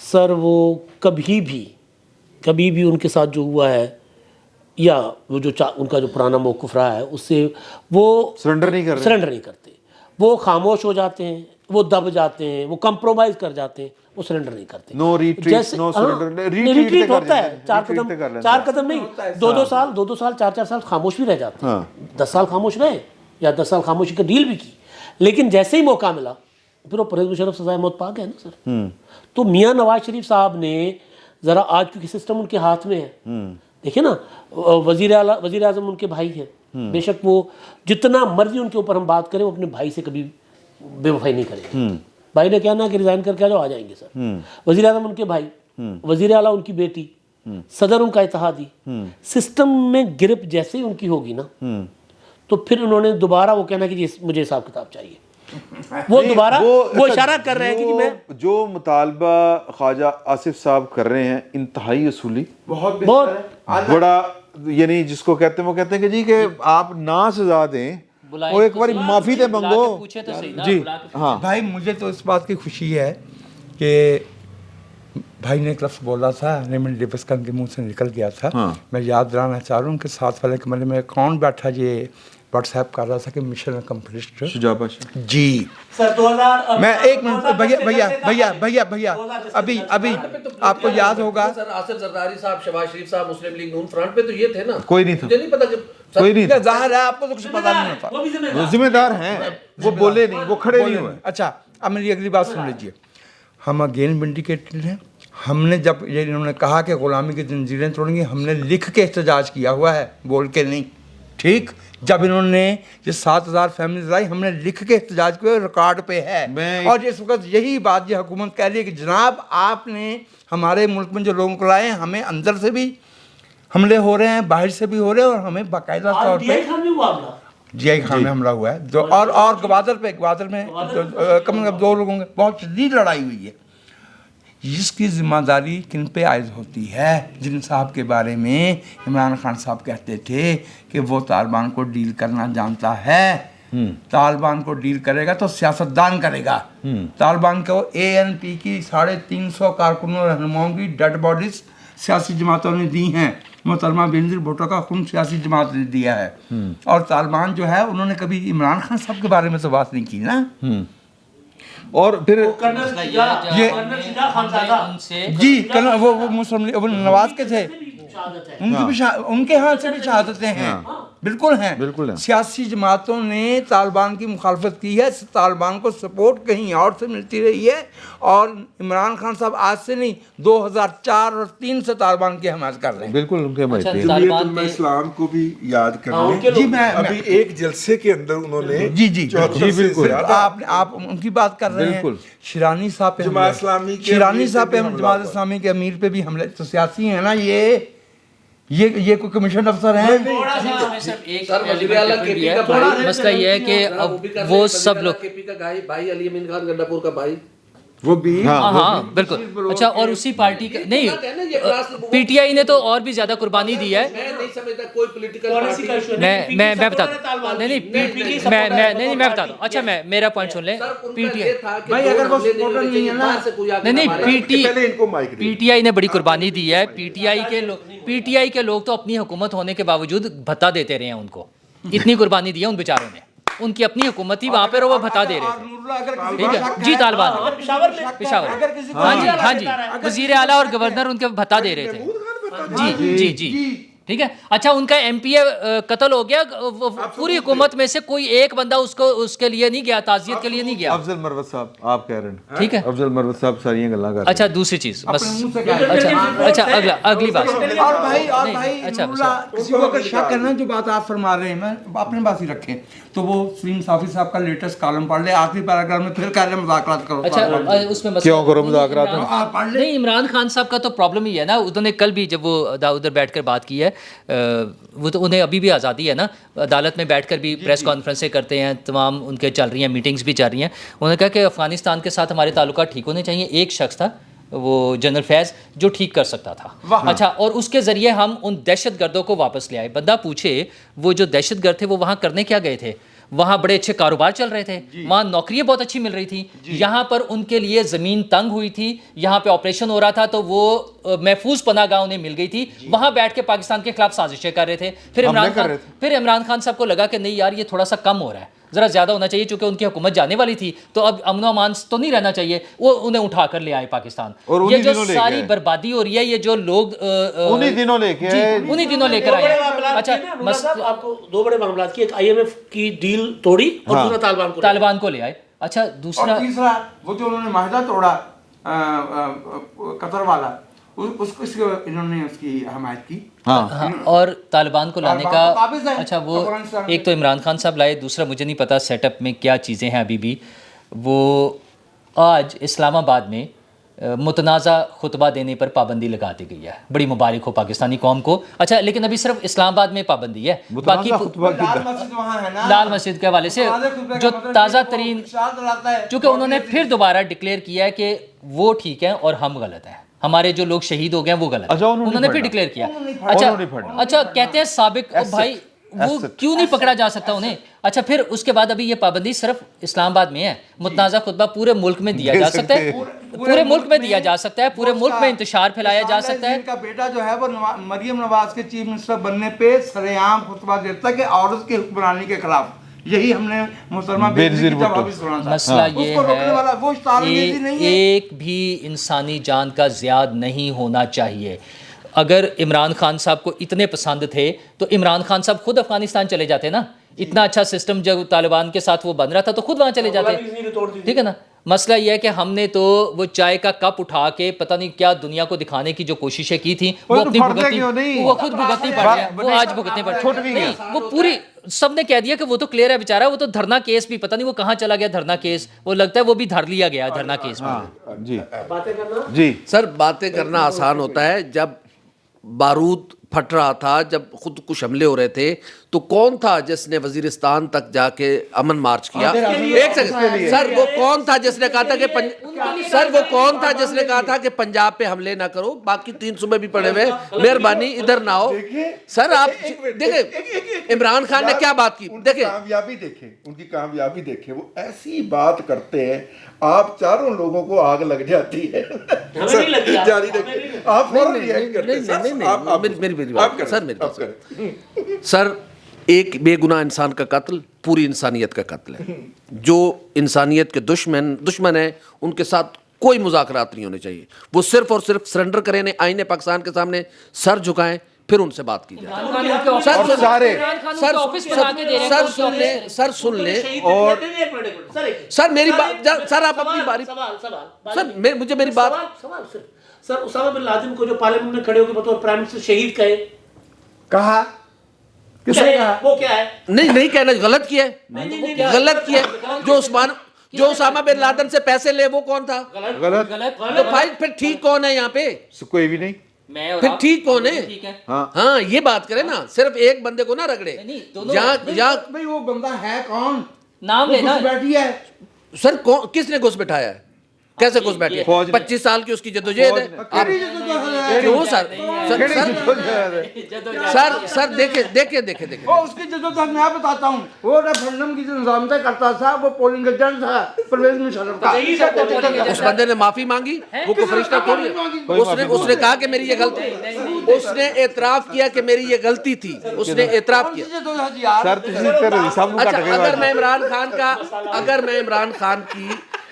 سر وہ کبھی بھی ان کے ساتھ جو ہوا ہے, یا وہ جو ان کا جو پرانا موقف رہا ہے, اس سے وہ سرنڈر نہیں کرتے. وہ خاموش ہو جاتے ہیں, وہ دب جاتے ہیں, وہ کمپرومائز کر جاتے ہیں, وہ سرنڈر نہیں کرتے. نو ریٹریٹ, نو سرنڈر. ریٹریٹ ہوتا ہے 4 قدم نہیں, 2 سال 4 سال خاموش بھی رہ جاتے ہیں. 10 سال خاموش رہے یا 10 سال خاموشی کا ڈیل بھی کی, لیکن جیسے ہی موقع ملا پھر وہ پرہیز مشرف سزائے موت پا گئے نا سر. تو میاں نواز شریف صاحب نے ذرا, آج کیونکہ سسٹم ان کے ہاتھ میں ہے, دیکھیں نا, وزیر اعظم ان کے بھائی ہیں, بے شک وہ جتنا مرضی ان کے اوپر ہم بات کریں, وہ اپنے بھائی سے کبھی بے وفائی نہیں کریں. بھائی نے کہنا کہ ریزائن کر کے آ جائیں گے سر. وزیر اعظم ان کے بھائی, وزیر اعلیٰ ان کی بیٹی, صدر ان کا اتحادی. سسٹم میں گرپ جیسے ہی ان کی ہوگی نا, تو پھر انہوں نے دوبارہ وہ کہنا کہ مجھے حساب کتاب چاہیے. وہ دوبارہ وہ اشارہ کر رہے ہیں کہ میں جو مطالبہ خواجہ آصف صاحب کر رہے ہیں انتہائی اصولی, بہت بڑا, یعنی جس کو کہتے ہیں وہ کہتے ہیں کہ جی کہ آپ نہ سزا دیں, وہ ایک بار معافی دے منگو. جی ہاں بھائی مجھے تو اس بات کی خوشی ہے کہ بھائی نے ایک لفظ بولا تھا, ریمنڈ ڈیوس کا ان کے منہ سے نکل گیا تھا. میں یاد دلانا چاہ رہا ہوں کہ ساتھ والے کمرے میں کون بیٹھا, یہ واٹس ایپ کر رہا تھا کہ مشن اکمپلشڈ. شجاع پاشا جی سر 2000 میں ایک منٹ, بھیا ابھی آپ کو یاد ہوگا سر آصف زرداری صاحب, شہباز شریف صاحب, مسلم لیگ نون فرنٹ پہ تو یہ تھے نا, کوئی نہیں تھا, مجھے نہیں پتا کہ کوئی نہیں, ظاہر ہے آپ کو تو کچھ پتا نہیں ہوتا. وہ بھی وہ ذمہ دار ہیں, وہ بولے نہیں, وہ کھڑے نہیں ہوئے. اچھا اب میری اگلی بات سن لیجیے. ہم اگین ونڈیکیٹڈ ہیں. ہم نے جب یہ انہوں نے کہا کہ غلامی کی زنجیریں توڑیں گے, ہم نے لکھ کے احتجاج کیا ہوا ہے, بول کے نہیں. ٹھیک, جب انہوں نے یہ 7,000 فیملیز لائی, ہم نے لکھ کے احتجاج کیا, ریکارڈ پہ ہے. اور اس وقت یہی بات یہ حکومت کہہ رہی ہے کہ جناب آپ نے ہمارے ملک میں جو لوگوں کو لائے ہیں, ہمیں اندر سے بھی حملے ہو رہے ہیں, باہر سے بھی ہو رہے ہیں, اور ہمیں باقاعدہ طور پہ جی آئی خان میں حملہ ہوا ہے. جو اور گوادر میں کم از کم 2 لوگوں کے بہت شدید لڑائی ہوئی ہے. جس کی ذمہ داری کن پہ عائد ہوتی ہے. جن صاحب کے بارے میں عمران خان صاحب کہتے تھے کہ وہ طالبان کو ڈیل کرنا جانتا ہے. طالبان کو ڈیل کرے گا تو سیاستدان کرے گا. طالبان کو ANP کی 350 کارکنوں رہنماؤں کی ڈیڈ باڈیز سیاسی جماعتوں نے دی ہیں. محترمہ بینظیر بھٹو کا خون سیاسی جماعت نے دیا ہے. اور طالبان جو ہے انہوں نے کبھی عمران خان صاحب کے بارے میں تو بات نہیں کی نا. اور پھر جی وہ مسلم نواز کے تھے, ان کے ہاں سے بھی شہادتیں ہیں. بالکل ہیں. سیاسی جماعتوں نے طالبان کی مخالفت کی ہے, طالبان کو سپورٹ کہیں اور سے ملتی رہی ہے. اور عمران خان صاحب آج سے نہیں 2004 اور 2003 سے طالبان کی حمایت کر رہے ہیں. بالکل ان کے جمعیت اسلام کو بھی یاد کریں. جی میں ابھی ایک جلسے کے اندر انہوں نے جی بالکل آپ ان کی بات کر رہے ہیں. شیرانی صاحب پہ جماعت اسلامی کے جماعت اسلامی کے امیر پہ بھی حملے, تو سیاسی ہیں نا یہ کوئی کمیشن افسر ہیں. مسئلہ یہ ہے کہ وہ سب لوگ بھائی علی امین خان گنڈا پور کا بھائی وہ بھی ہاں بالکل. اچھا اور اسی پارٹی کا نہیں, PTI نے تو اور بھی زیادہ قربانی دی ہے. میں نہیں سمجھتا کوئی پولیٹیکل میں بتا دوں نہیں میں بتا دوں. اچھا میرا پوائنٹ سن لیں. PTI نے بڑی قربانی دی ہے. PTI کے لوگ تو اپنی حکومت ہونے کے باوجود بھتا دیتے رہے ہیں. ان کو اتنی قربانی دی ہے ان بیچاروں نے. ان کی اپنی حکومت تھی, وہاں پہ وہ بھتا دے رہے تھے. ٹھیک ہے جی, طالبان پشاور ہاں جی وزیر اعلیٰ اور گورنر ان کے بھتا دے رہے تھے. جی ٹھیک ہے. اچھا ان کا MPA قتل ہو گیا, پوری حکومت میں سے کوئی ایک بندہ اس کے لیے نہیں گیا, تعزیت کے لیے نہیں گیا. افضل مروت صاحب آپ کہہ رہے ہیں, ٹھیک ہے افضل مروت صاحب ساری گلاں کر رہے ہیں. اچھا دوسری چیز بس. اچھا اگلی بات. اور بھائی کسی کو اگر شک کرنا جو بات آپ فرما رہے ہیں, میں اپنے پاس ہی رکھیں تو وہ سلیم صافی صاحب کا لیٹسٹ کالم پڑھ لے, آخری پیراگراف میں پھر کہہ رہے مذاکرات کرو. اچھا اس میں کیوں کرو مذاکرات نہیں, عمران خان صاحب کا تو پرابلم ہی ہے نا. انہوں نے کل بھی جب وہ ادھر بیٹھ کر بات کی ہے, وہ تو انہیں ابھی بھی آزادی ہے نا, عدالت میں بیٹھ کر بھی پریس کانفرنسیں کرتے ہیں, تمام ان کے چل رہی ہیں, میٹنگز بھی چل رہی ہیں. انہوں نے کہا کہ افغانستان کے ساتھ ہمارے تعلقات ٹھیک ہونے چاہیے. ایک شخص تھا وہ جنرل فیض جو ٹھیک کر سکتا تھا. اچھا اور اس کے ذریعے ہم ان دہشت گردوں کو واپس لے آئے. بندہ پوچھے وہ جو دہشت گرد تھے وہ وہاں کرنے کیا گئے تھے؟ وہاں بڑے اچھے کاروبار چل رہے تھے, وہاں نوکریاں بہت اچھی مل رہی تھیں. یہاں پر ان کے لیے زمین تنگ ہوئی تھی, یہاں پہ آپریشن ہو رہا تھا تو وہ محفوظ پناہ گاہ انہیں مل گئی تھی. وہاں بیٹھ کے پاکستان کے خلاف سازشیں کر رہے تھے. پھر عمران خان صاحب کو لگا کہ نہیں یار یہ تھوڑا سا کم ہو رہا ہے, ذرا زیادہ ہونا چاہیے, چونکہ ان کی حکومت جانے والی تھی تو اب امن و امان تو نہیں رہنا چاہیے. وہ انہیں اٹھا کر لے آئے پاکستان. یہ جو ساری بربادی ہو رہی ہے, یہ جو لوگ انہی دنوں لے کر آئے. اچھا آپ کو دو بڑے معاملات کی, ایک IMF کی ڈیل توڑی اور دوسرا طالبان کو لے آئے. اچھا دوسرا تیسرا وہ جو انہوں نے معاہدہ توڑا قطر والا, انہوں نے اس کی حمایت کی. ہاں اور طالبان کو لانے کا اچھا وہ ایک تو عمران خان صاحب لائے, دوسرا مجھے نہیں پتا سیٹ اپ میں کیا چیزیں ہیں ابھی بھی. وہ آج اسلام آباد میں متنازع خطبہ دینے پر پابندی لگا دی گئی ہے. بڑی مبارک ہو پاکستانی قوم کو. اچھا لیکن ابھی صرف اسلام آباد میں پابندی ہے, باقی لال مسجد کے حوالے سے جو تازہ ترین, چونکہ انہوں نے پھر دوبارہ ڈکلیئر کیا ہے کہ وہ ٹھیک ہیں اور ہم غلط ہیں, ہمارے جو لوگ شہید ہو گئے ہیں وہ غلط ہیں. انہوں نے پھر ڈکلیئر کیا. اچھا کہتے ہیں سابق بھائی وہ کیوں نہیں پکڑا جا سکتا انہیں. اچھا پھر اس کے بعد ابھی یہ پابندی صرف اسلام آباد میں ہے. متنازع خطبہ پورے ملک میں دیا جا سکتا ہے, پورے ملک میں دیا جا سکتا ہے, پورے ملک میں انتشار پھیلایا جا سکتا ہے. ان کا بیٹا جو ہے وہ مریم نواز کے چیف منسٹر بننے پہ سرے عام خطبہ دیتا کہ عورت کی حکمرانی کے خلاف. یہی ہم نے محترمہ بینظیر کی جواب سنا تھا. مسئلہ یہ ہے ایک بھی انسانی جان کا زیاد نہیں ہونا چاہیے. اگر عمران خان صاحب کو اتنے پسند تھے تو عمران خان صاحب خود افغانستان چلے جاتے نا. اتنا اچھا سسٹم جب طالبان کے ساتھ وہ بن رہا تھا تو خود وہاں چلے جاتے. ٹھیک ہے نا. مسئلہ یہ ہے کہ ہم نے تو وہ چائے کا کپ اٹھا کے پتہ نہیں کیا دنیا کو دکھانے کی جو کوششیں کی تھیں وہ اپنی وہ خود بھگتنی پڑ رہی ہے, وہ آج بھگتنی پڑ رہی ہے. وہ پوری سب نے کہہ دیا کہ وہ تو کلیئر ہے بیچارہ, وہ تو دھرنا کیس بھی پتہ نہیں وہ کہاں چلا گیا دھرنا کیس, وہ لگتا ہے وہ بھی دھر لیا گیا دھرنا کیس میں. جی سر باتیں کرنا آسان ہوتا ہے جب بارود پھٹ رہا تھا, جب خود کش حملے ہو رہے تھے, تو کون تھا جس نے وزیرستان تک جا کے امن مارچ کیا؟ ایک سیکنڈ سر, وہ کون تھا جس نے کہا تھا کہ سر وہ کون تھا جس نے کہا تھا کہ پنجاب پہ حملے نہ کرو, باقی 3 صوبے بھی پڑے ہوئے, مہربانی ادھر نہ ہو. سر آپ دیکھیں عمران خان نے کیا بات کی, دیکھیں کامیابی دیکھیں, ان کی کامیابی دیکھیں, وہ ایسی بات کرتے ہیں آپ چاروں لوگوں کو آگ لگ جاتی ہے. جاری رکھیں, آپ فوراً ریئیکٹ کرتے ہیں. سر ایک بے گناہ انسان کا قتل پوری انسانیت کا قتل ہے. جو انسانیت کے دشمن ہیں ان کے ساتھ کوئی مذاکرات نہیں ہونے چاہیے. وہ صرف اور صرف سرنڈر کریں, آئین پاکستان کے سامنے سر جھکائیں, پھر ان سے بات کی جائے. سر سن لیں اور سر میری بات, سر آپ اپنی باری, سر مجھے میری بات. سر اسامہ بن لادن کو جو پارلیمنٹ میں کھڑے ہو کے بطور پرائم منسٹر شہید کہا, کس نے کہا؟ وہ کیا ہے؟ نہیں کہنا, غلط کیا ہے, غلط کیا ہے. جو اسامہ بن لادن سے پیسے لے وہ کون تھا؟ غلط. تو بھائی پھر ٹھیک کون ہے یہاں پہ؟ کوئی بھی نہیں. پھر ٹھیک کون ہے؟ ہاں یہ بات کریں نا, صرف ایک بندے کو نہ رگڑے. بھئی وہ بندہ ہے کون؟ نام لینا. بیٹھی ہے سر کس نے گھس بٹھایا ہے, کیسے گھس بیٹھے؟ 25 سال کی اس کی جدوجہد ہے. کیوں سر دیکھیں اس کی جدوجہد میں بتاتا ہوں. وہ ریفرنڈم کی جو نظامتیں کرتا تھا وہ پولنگ ایجنٹ تھا پرویز مشرف کا. اس بندے نے معافی مانگی, وہ کوئی فرشتہ تھوڑی ہے. اس نے کہا کہ میری یہ غلطی, اس نے اعتراف کیا کہ میری یہ غلطی تھی, اس نے اعتراف کیا. اگر میں عمران خان کی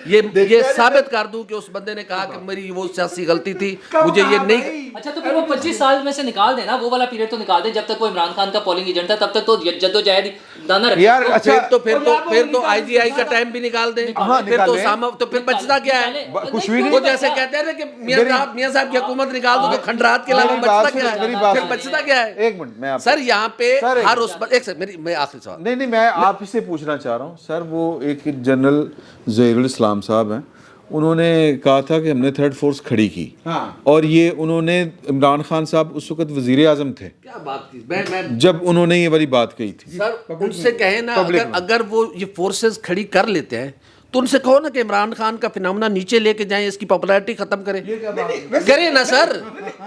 یہ ثابت کر دوں کہ اس بندے نے کہا کہ میری وہ سیاسی غلطی تھی, مجھے یہ نہیں. اچھا تو پھر وہ 25 سال میں سے نکال دینا, وہ والا پیریڈ تو نکال دیں جب تک وہ عمران خان کا پولنگ ایجنٹ تھا, تب تک تو جدوجہد دانا رکھیں یار. اچھا پھر تو آئی جی آئی کا ٹائم بھی نکال دیں, پھر تو اسامہ, تو پھر بچتا کیا ہے؟ کچھ بھی نہیں. وہ جیسے کہتے ہیں کہ میاں صاحب کی حکومت نکال دو تو کھنڈرات کے علاوہ بچتا کیا ہے؟ پھر بچتا کیا ہے؟ ایک منٹ میں سر یہاں پہ ہر اس پر ایک سیکنڈ, میں آخری سوال. نہیں میں آپ سے پوچھنا چاہ رہا ہوں سر. وہ ایک جنرل ظہیر الاسلام صاحب ہیں, انہوں نے کہا تھا کہ ہم نے تھرڈ فورس کھڑی کی, اور یہ انہوں نے, عمران خان صاحب اس وقت وزیر اعظم تھے کیا بات کی جب انہوں نے یہ والی بات کہی تھی. سر ان سے کہیں نا, اگر وہ یہ فورسز کھڑی کر لیتے ہیں تو ان سے کہو نا کہ عمران خان کا فنامنا نیچے لے کے جائیں, اس کی پاپولیرٹی ختم کریں. کریں نا سر,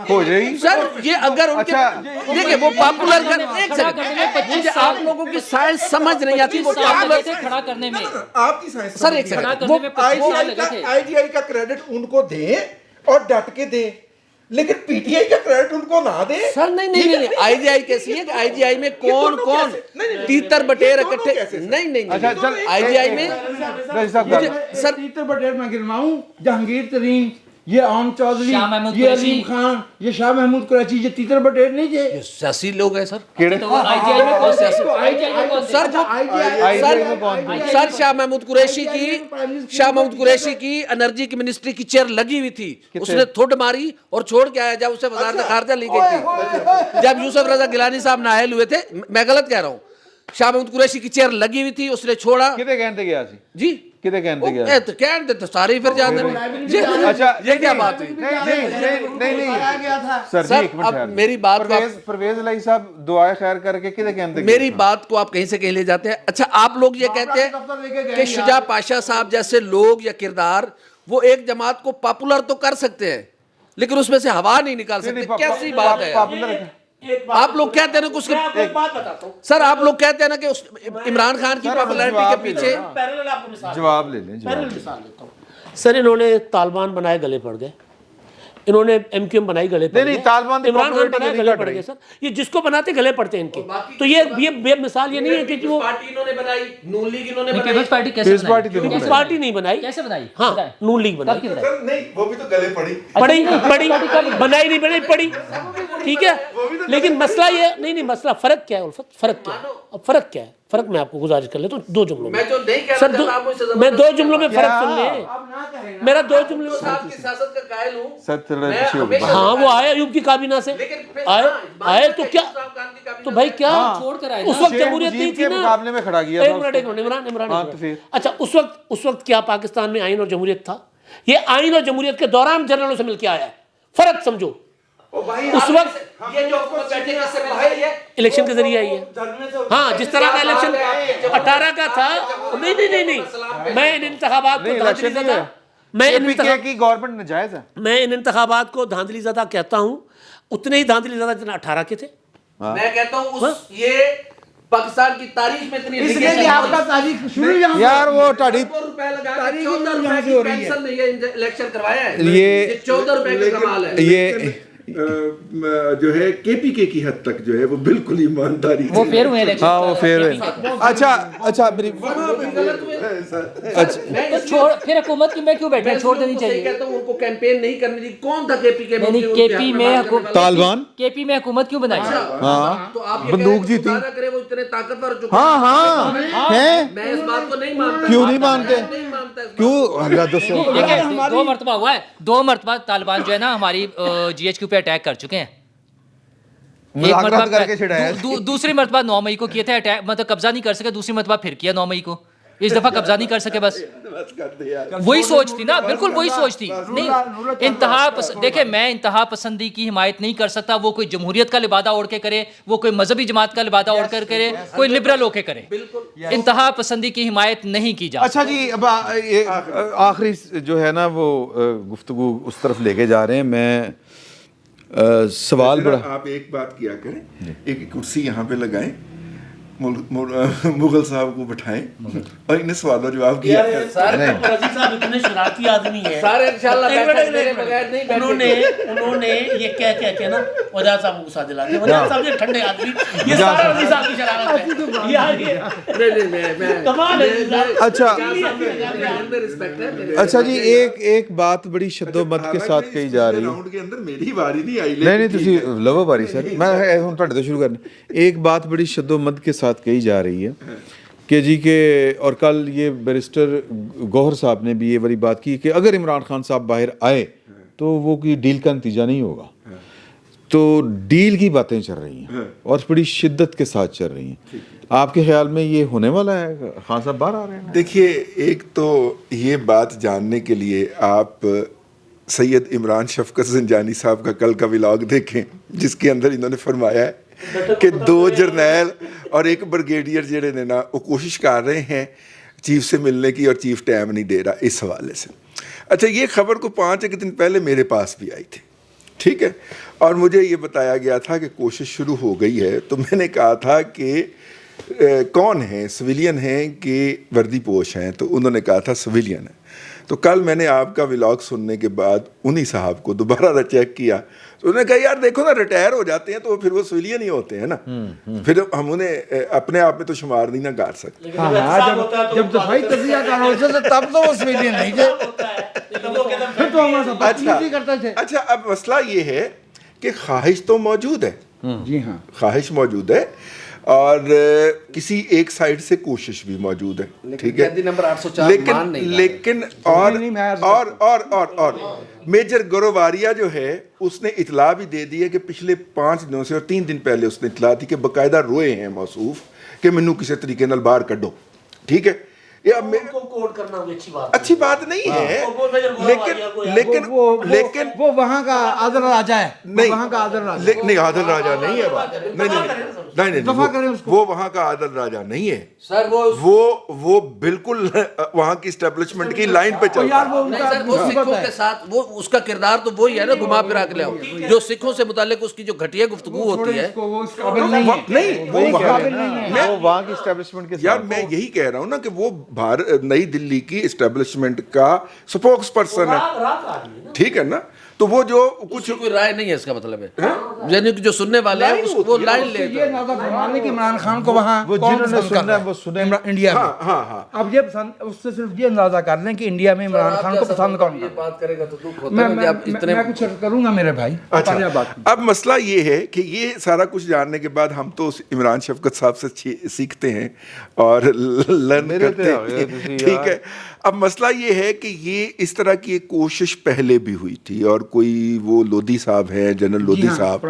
ہو جائے گی سر. یہ اگر ان کے دیکھیں وہ پاپولر کر, ایک سیکنڈ, آپ لوگوں کی سائنس سمجھ نہیں آتی. وہ پاپولر کھڑا کرنے میں, آپ کی سائنس سر ایک سیکنڈ, کرنے میں 25 سال لگے تھے. آئی جی آئی کا کریڈٹ ان کو دیں اور ڈٹ کے دیں, لیکن پی ٹی آئی کا کریڈٹ ان کو نہ دیں. سر نہیں, آئی جی آئی کیسی ہے کہ آئی جی آئی میں کون تیتر بٹیر اکٹھے, نہیں آئی جی آئی میں سر تیتر بٹیر میں گرماؤں, جہانگیر ترین, یہ عام چودھری, یہ علیم خان, یہ شاہ محمود قریشی, یہ تیتر بٹیر نہیں تھے, سیاسی لوگ ہیں سر. سر شاہ محمود قریشی کی انرجی کی منسٹری کی چیئر لگی ہوئی تھی, اس نے تھوڑ ماری اور چھوڑ کے آیا جب اسے وزارت خارجہ لی گئی تھی, جب یوسف رضا گیلانی صاحب نااہل ہوئے تھے. میں غلط کہہ رہا ہوں, شاہ محمود قریشی کی چیئر لگی ہوئی تھی, اس نے چھوڑا. کتے کہتے گیا جی کتے کہتے گیا ساری پھر جانے میں. اچھا یہ کیا بات ہوئی سر؟ سر اب میری بات کو پرویز علیہ صاحب دعائے خیر کر کے کتے کہتے, میری بات کو آپ کہیں سے کہیں لے جاتے ہیں. اچھا آپ لوگ یہ کہتے ہیں کہ شجاع پاشا صاحب جیسے لوگ یا کردار وہ ایک جماعت کو پاپولر تو کر سکتے ہیں لیکن اس میں سے ہوا نہیں نکال سکتے. کیسی بات ہے؟ آپ لوگ کہتے ہیں نا کچھ, سر آپ لوگ کہتے ہیں نا کہ عمران خان کی پاپولرٹی کے پیچھے. جواب لے لیں. سر انہوں نے طالبان بنائے گلے پڑ گئے, انہوں نے ایم کیو ایم بنائی گلے پڑ گئے, طالبان عمران خان بنائے گلے پڑ گئے. سر یہ جس کو بناتے گلے پڑتے ہیں ان کے, تو یہ مثال یہ نہیں ہے کہ وہ پارٹی انہوں نے بنائی, نون لیگ انہوں نے پیپلز پارٹی کیسے بنائی, پیپلز پارٹی نہیں بنائی, کیسے بنائی, ہاں نون لیگ بنائی, نہیں وہ بھی تو گلے پڑی بنائی نہیں بنائی پڑی, ٹھیک ہے. لیکن مسئلہ یہ نہیں, مسئلہ فرق کیا ہے الفت, فرق کیا ہے, اب فرق کیا ہے, فرق میں آپ کو گزارش کر لیتا ہوں 2 جملوں میں. سر میں 2 جملوں میں فرق سن لیں, میرا 2 جملوں میں. سیاست کا قائل ہوں. ہاں وہ آئے ایوب کی کابینہ سے, آئے تو کیا, تو بھائی کیا چھوڑ کر آئے, اس وقت جمہوریت نہیں تھی نا, مقابلے میں کھڑا کیا عمران. اچھا اس وقت کیا پاکستان میں آئین اور جمہوریت تھا؟ یہ آئین اور جمہوریت کے دوران جنرلوں سے مل کے آیا ہے, فرق سمجھو. اس وقت الیکشن کے ذریعے آئی ہے. ہاں جس طرح کا الیکشن 18 کا تھا. نہیں میں ان انتخابات کو دھاندلی زدہ کی گورنمنٹ ناجائز ہے. میں ان انتخابات کو دھاندلی زدہ کہتا ہوں, اتنے ہی دھاندلی زدہ جتنا 18 کے تھے. میں کہتا ہوں یہ پاکستان کی تاریخ میں اتنی اس لیے کہ آپ کا تاریخ شروع یار وہ ٹاڑی پینشن نے یہ الیکشن کروایا ہے, یہ 14 روپے کا کمال ہے. یہ جو ہے کے پی کے کی حد تک جو ہے وہ بالکل ایمانداری وہ پھر ہوئے الیکشن. ہاں وہ پھر اچھا میری پھر حکومت کی میں کیوں بیٹھا, چھوڑ دینی چاہیے. کہتا ہوں ان کو کیمپین نہیں کرنی تھی. کون تھا کے پی کے نہیں کے پی میں طالبان کے پی میں حکومت کیوں بنائی؟ تو آپ بندوق جیتی. کرے وہ اتنے طاقتور جو ہاں ہیں, میں اس بات کو نہیں مانتا. کیوں نہیں مانتے, نہیں مانتا کیوں اللہ دسو. دیکھیں 2 مرتبہ ہوا ہے, 2 مرتبہ طالبان جو ہے نا ہماری جی ایچ کیو پہ اٹیک کر چکے ہیں. ایک مرتبہ دوسری مرتبہ 9 مئی کو کیا تھا اٹیک, مطلب قبضہ نہیں کر سکے. دوسری مرتبہ پھر کیا 9 مئی کو. اس دفعہ قبضہ نہیں کر سکے. بس وہی سوچ تھی نا, بالکل وہی سوچ تھی. نہیں دیکھیں میں انتہا پسندی کی حمایت نہیں کر سکتا. وہ کوئی جمہوریت کا لبادہ اوڑھ کے کرے, وہ کوئی مذہبی جماعت کا لبادہ اوڑھ کر کرے, کوئی لبرل ہو کے کرے. انتہا پسندی کی حمایت نہیں کی جا. اچھا جی, اب آخری جو ہے نا وہ گفتگو اس طرف لے کے جا رہے ہیں. میں سوال بڑا, آپ ایک بات کیا کریں, ایک کرسی یہاں پہ لگائیں, مغل صاحب کو بٹھائیں اور انہیں سوال و جواب کیا کریں. رضی صاحب اتنے شرارتی آدمی ہیں, سارے انشاءاللہ بیٹھے میرے بغیر نہیں بیٹھے. انہوں نے یہ کہہ کے نا وجاہد صاحب کو غصہ دلا دیا. وجاہد صاحب یہ ٹھنڈے آدمی, یہ سارا رضی صاحب کی شرارت ہے. اچھا جی, ایک بات بڑی شد و مد کے ساتھ کہی جا رہی ہے. کے اندر میری باری نہیں آئی. نہیں تسی لو باری سر, میں ہوں تھوڑے تو شروع کرنا. ایک بات بڑی شد و مد کے ساتھ کہی جا رہی ہے کہ جی کہ, اور کل یہ بیرسٹر گوہر صاحب نے بھی یہ والی بات کی کہ اگر عمران خان صاحب باہر آئے تو وہ کوئی ڈیل کا نتیجہ نہیں ہوگا. تو ڈیل کی باتیں چل رہی ہیں اور بڑی شدت کے ساتھ چل رہی ہیں. آپ کے خیال میں یہ ہونے والا ہے؟ خان صاحب باہر آ رہے ہیں؟ دیکھیے, ایک تو یہ بات جاننے کے لیے آپ سید عمران شفقت زنجانی صاحب کا کل کا ولاگ دیکھیں, جس کے اندر انہوں نے فرمایا ہے کہ 2 جرنیل اور 1 بریگیڈیئر جڑے نے نا وہ کوشش کر رہے ہیں چیف سے ملنے کی, اور چیف ٹائم نہیں دے رہا اس حوالے سے. اچھا, یہ خبر کو 5 دن پہلے میرے پاس بھی آئی تھی, ٹھیک ہے, اور مجھے یہ بتایا گیا تھا کہ کوشش شروع ہو گئی ہے. تو میں نے کہا تھا کہ کون ہیں, سویلین ہیں کہ وردی پوش ہیں؟ تو انہوں نے کہا تھا سویلین ہیں. تو کل میں نے آپ کا ولاگ سننے کے بعد انہی صاحب کو دوبارہ چیک کیا, تو انہوں نے کہا یار دیکھو نا, ریٹائر ہو جاتے ہیں تو پھر وہ سویلین ہی ہوتے ہیں نا, پھر ہم انہیں اپنے آپ میں تو شمار نہیں نہ کر سکتے. جب دفاعی تجزیہ کار ہوتے تھے تب تو وہ سویلین نہیں تھے, پھر تو ہمارے ساتھ بات نہیں کرتے تھے. اچھا, اب مسئلہ یہ ہے کہ خواہش تو موجود ہے. جی ہاں, خواہش موجود ہے اور کسی ایک سائڈ سے کوشش بھی موجود ہے, ٹھیک ہے, لیکن اور میجر گروواریہ جو ہے اس نے اطلاع بھی دے دی ہے کہ پچھلے 5 دنوں سے, اور 3 دن پہلے اس نے اطلاع دی کہ باقاعدہ روئے ہیں موصوف کہ منو کسی طریقے نال باہر کڈو, ٹھیک ہے. اچھی بات نہیں ہے, لیکن وہ وہاں کا عادل راجہ ہے, وہاں کا عادل راجہ نہیں, عادل راجہ نہیں ہے بات, نہیں, وہ وہاں کا عادل راجہ نہیں ہے سر. وہ بالکل وہاں کی اسٹیبلشمنٹ کی لائن پہ چل رہا ہے. وہ سکھوں کے ساتھ وہ اس کا کردار تو وہی ہے نا, گھما پھرا کے لاؤ. جو سکھوں سے متعلق اس کی جو گھٹیا گفتگو ہوتی ہے, نہیں وہ وہاں کی اسٹیبلشمنٹ کے. یار میں یہی کہہ رہا ہوں نا کہ وہ نئی دلی کی اسٹیبلشمنٹ کا سپوکس پرسن ہے, ٹھیک ہے نا. تو وہ جو کچھ کوئی رائے نہیں ہے, اس کا مطلب ہے یعنی کہ جو سننے والے ہیں وہ لائن لے یہ اندازہ فرمانے کہ عمران خان کو وہاں وہ جنہوں نے سننا ہے وہ سنیں انڈیا میں. اب یہ اس سے صرف یہ اندازہ کر لیں کہ انڈیا میں عمران خان کو پسند کون یہ بات کرے گا تو دکھ ہوتا ہے. میں کچھ کروں گا میرے بھائی. اچھا, اب مسئلہ یہ ہے کہ یہ سارا کچھ جاننے کے بعد ہم تو عمران شفقت صاحب سے سیکھتے ہیں اور لرن کرتے ہیں, ٹھیک ہے. اب مسئلہ یہ ہے کہ یہ اس طرح کی ایک کوشش پہلے بھی ہوئی تھی, اور کوئی وہ لودھی صاحب ہیں, جنرل لودھی صاحب,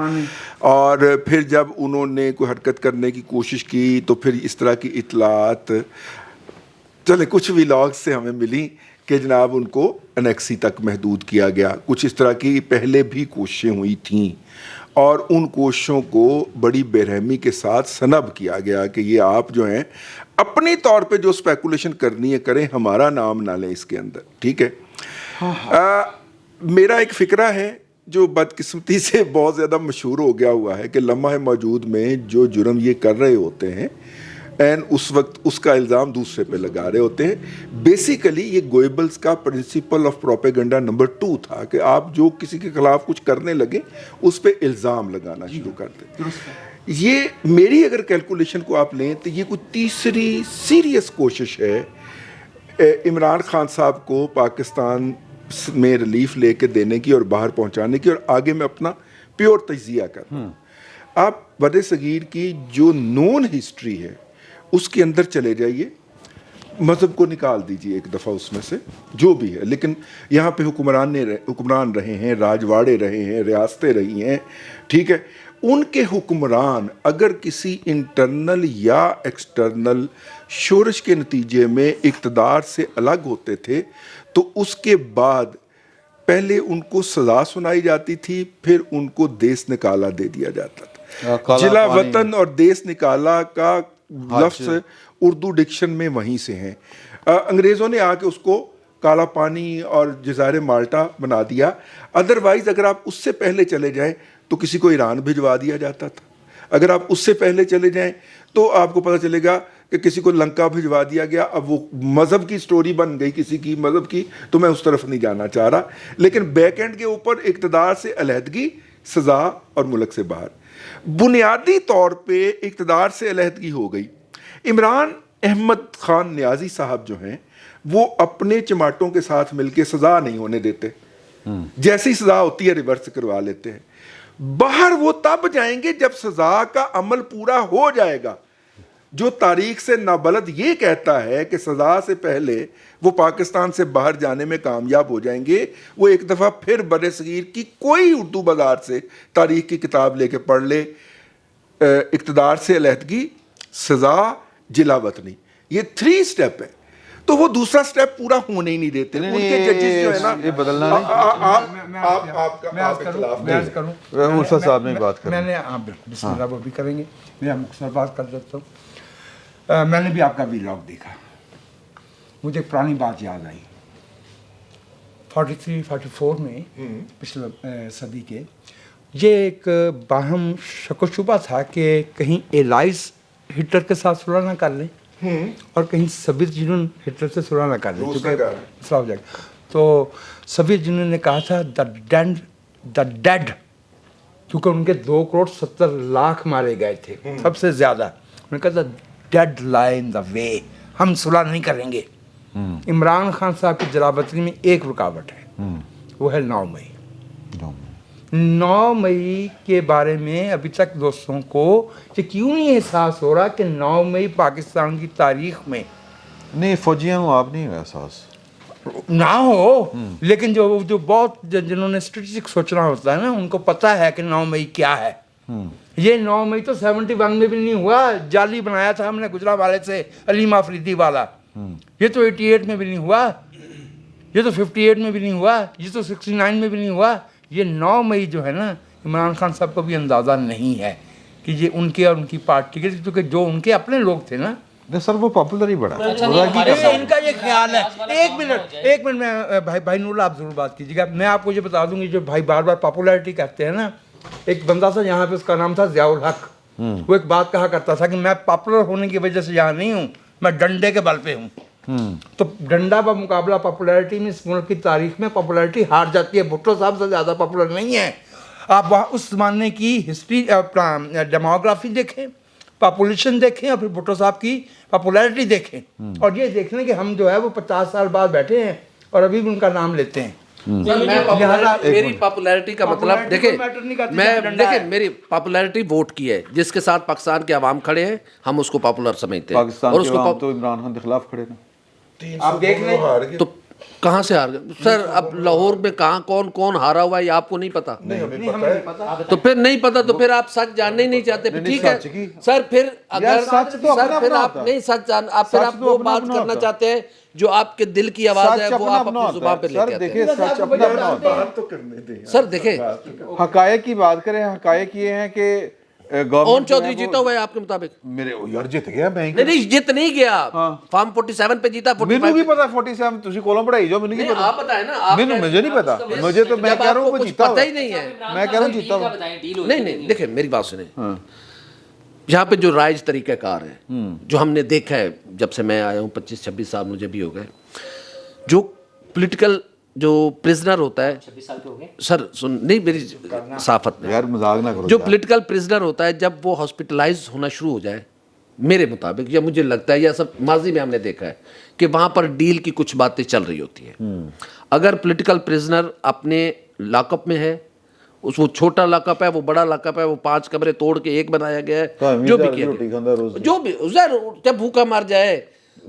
اور پھر جب انہوں نے کوئی حرکت کرنے کی کوشش کی تو پھر اس طرح کی اطلاعات چلے کچھ ولاگ سے ہمیں ملی کہ جناب ان کو انیکسی تک محدود کیا گیا. کچھ اس طرح کی پہلے بھی کوششیں ہوئی تھیں اور ان کوششوں کو بڑی بے رحمی کے ساتھ سنب کیا گیا کہ یہ آپ جو ہیں اپنی طور پہ جو اسپیکولیشن کرنی ہے کریں, ہمارا نام نہ لیں اس کے اندر. ٹھیک ہے. میرا ایک فکرہ ہے جو بدقسمتی سے بہت زیادہ مشہور ہو گیا ہوا ہے کہ لمحہ موجود میں جو جرم یہ کر رہے ہوتے ہیں اینڈ اس وقت اس کا الزام دوسرے پہ لگا رہے ہوتے ہیں. بیسیکلی یہ گوئبلز کا پرنسپل آف پروپیگنڈا نمبر 2 تھا کہ آپ جو کسی کے خلاف کچھ کرنے لگے اس پہ الزام لگانا شروع کر دیں. یہ میری اگر کیلکولیشن کو آپ لیں تو یہ کوئی تیسری سیریس کوشش ہے عمران خان صاحب کو پاکستان میں ریلیف لے کے دینے کی اور باہر پہنچانے کی. اور آگے میں اپنا پیور تجزیہ کرتا ہوں. آپ بر صغیر کی جو نون ہسٹری ہے اس کے اندر چلے جائیے, مذہب کو نکال دیجیے ایک دفعہ اس میں سے جو بھی ہے, لیکن یہاں پہ حکمران رہے ہیں, راجواڑے رہے ہیں, ریاستیں رہی ہیں. ٹھیک ہے. ان کے حکمران اگر کسی انٹرنل یا ایکسٹرنل شورش کے نتیجے میں اقتدار سے الگ ہوتے تھے تو اس کے بعد پہلے ان کو سزا سنائی جاتی تھی, پھر ان کو دیس نکالا دے دیا جاتا تھا. جلا وطن اور دیس نکالا کا لفظ اردو ڈکشن میں وہیں سے ہیں. انگریزوں نے آ کے اس کو کالا پانی اور جزائر مالٹا بنا دیا. ادروائز اگر آپ اس سے پہلے چلے جائیں تو کسی کو ایران بھجوا دیا جاتا تھا. اگر آپ اس سے پہلے چلے جائیں تو آپ کو پتہ چلے گا کہ کسی کو لنکا بھجوا دیا گیا. اب وہ مذہب کی سٹوری بن گئی کسی کی مذہب کی, تو میں اس طرف نہیں جانا چاہ رہا. لیکن بیک اینڈ کے اوپر اقتدار سے علیحدگی, سزا اور ملک سے باہر. بنیادی طور پہ اقتدار سے علیحدگی ہو گئی. عمران احمد خان نیازی صاحب جو ہیں وہ اپنے چماٹوں کے ساتھ مل کے سزا نہیں ہونے دیتے, جیسی سزا ہوتی ہے ریورس کروا لیتے ہیں. باہر وہ تب جائیں گے جب سزا کا عمل پورا ہو جائے گا. جو تاریخ سے نابلد یہ کہتا ہے کہ سزا سے پہلے وہ پاکستان سے باہر جانے میں کامیاب ہو جائیں گے, وہ ایک دفعہ پھر بر صغیر کی کوئی اردو بازار سے تاریخ کی کتاب لے کے پڑھ لے. اقتدار سے علیحدگی, سزا, جلا وطنی, یہ 3 سٹیپ ہے. تو وہ دوسرا سٹیپ پورا ہونے ہی نہیں دیتے. ان کے ججز جو ہے نا, یہ بدلنا بسم اللہ وہ بھی کریں گے. میں مختصر بات کر دیتا ہوں. میں نے بھی آپ کا ویلاگ دیکھا, مجھے ایک پرانی بات یاد آئی. 43-44 میں پچھلے صدی کے یہ ایک باہم شک و شبہ تھا کہ کہیں ایلائز ہٹلر کے ساتھ صلح نہ کر لیں اور کہیں سوویت یونین ہٹلر سے صلح نہ کر لیں کیونکہ ہو جائے گا. تو سوویت یونین نے کہا تھا دا ڈیڈ, کیونکہ ان کے 2,70,00,000 مارے گئے تھے سب سے زیادہ. انہوں نے کہا تھا ڈیڈ لائی ان دا وے, ہم صلح نہیں کریں گے. عمران خان صاحب کی جلاوطنی میں ایک رکاوٹ ہے, وہ ہے 9 مئی. 9 مئی کے بارے میں ابھی تک دوستوں کو کہ کیوں نہیں احساس ہو رہا کہ 9 مئی پاکستان کی تاریخ میں نہیں فوجیاں ہوں آپ نہیں احساس نہ ہو, لیکن جو بہت جنہوں نے اسٹریٹجک سوچنا ہوتا ہے نا ان کو پتہ ہے کہ 9 مئی کیا ہے. یہ 9 مئی تو 71 میں بھی نہیں ہوا, جعلی بنایا تھا ہم نے گجرانوالے سے علیم آفریدی والا. یہ تو 88 میں بھی نہیں ہوا, یہ تو 58 میں بھی نہیں ہوا, یہ تو 69 میں بھی نہیں ہوا. یہ 9 مئی جو ہے نا عمران خان صاحب کو بھی اندازہ نہیں ہے کہ یہ ان کے اور ان کی پارٹی کے, کیونکہ جو ان کے اپنے لوگ تھے نا سر وہ پاپولر ہی بڑا. ان کا یہ خیال ہے. ایک منٹ میں بھائی نور آپ ضرور بات کیجیے گا. میں آپ کو یہ بتا دوں گی جو بھائی بار بار پاپولیرٹی کہتے ہیں نا, ایک بندہ تھا یہاں پہ اس کا نام تھا ضیاء الحق. وہ ایک بات کہا کرتا تھا کہ میں پاپولر ہونے کی وجہ سے یہاں نہیں ہوں, میں ڈنڈے کے بل پہ ہوں. تو ڈنڈا بمقابلہ پاپولیرٹی میں اس ملک کی تاریخ میں پاپولیرٹی ہار جاتی ہے. بھٹو صاحب سے زیادہ پاپولر نہیں ہے. آپ وہاں اس زمانے کی ہسٹری ڈیموگرافی دیکھیں, پاپولیشن دیکھیں اور پھر بھٹو صاحب کی پاپولیرٹی دیکھیں, اور یہ دیکھ لیں کہ ہم جو ہے وہ 50 سال بعد بیٹھے ہیں اور ابھی بھی ان کا نام لیتے ہیں. میری پاپولیرٹی کا مطلب دیکھیں میری پاپولیرٹی ووٹ کی ہے, جس کے ساتھ پاکستان کے عوام کھڑے ہیں ہم اس کو پاپولر سمجھتے ہیں. پاکستان کے عوام تو عمران خان کے خلاف کھڑے نا. آپ دیکھ لیں تو کہاں سے ہار گئے سر؟ اب لاہور میں کہاں کون ہارا ہوا ہے یہ آپ کو نہیں پتا؟ تو پھر نہیں پتا تو پھر آپ سچ جاننا ہی نہیں چاہتے. ٹھیک ہے سر, پھر اگر سر پھر آپ نہیں سچ جان, آپ پھر آپ وہ بات کرنا چاہتے ہیں جو آپ کے دل کی آواز ہے وہ آپ اپنی زبان پہ لے کے آتے ہیں. سچ اپنا اپنا ہوتا ہے. سر دیکھیں حقائق کی بات کریں, حقائق یہ ہیں کہ اون چودھری جیتا ہوا ہے آپ کے مطابق؟ میرے یار جیت گیا میں. نہیں جیت نہیں گیا, فارم 47 پہ جیتا. مینوں کی پتا 47 تسی کولوں پڑھائی جو مینوں کی پتا. آپ بتائیں نا, مجھے نہیں پتا, مجھے تو میں کہہ رہا ہوں وہ جیتا پتہ ہی نہیں ہے. میں کہہ رہا ہوں جیتا ہوا. نہیں دیکھیں میری بات سنیں, یہاں پہ جو رائج طریقہ کار ہے جو ہم نے دیکھا ہے جب سے میں آیا ہوں, 25-26 سال مجھے بھی ہو گئے, جو پولیٹیکل جو پرزنر ہوتا ہے, 26 سال کے ہو گئے سر سن نہیں میری صافت میں, یار مذاق نہ کرو. جو پولیٹیکل پرزنر ہوتا ہے جب وہ ہاسپٹلائز ہونا شروع ہو جائے, میرے مطابق یا مجھے لگتا ہے یا سب ماضی میں ہم نے دیکھا ہے کہ وہاں پر ڈیل کی کچھ باتیں چل رہی ہوتی ہیں. اگر پولیٹیکل پرزنر اپنے لاک اپ میں ہے, اس وہ چھوٹا لاک اپ ہے, وہ بڑا لاک اپ ہے, وہ 5 کمرے توڑ کے ایک بنایا گیا ہے, جو بھی کیا جو بھی جب بھوکا مار جائے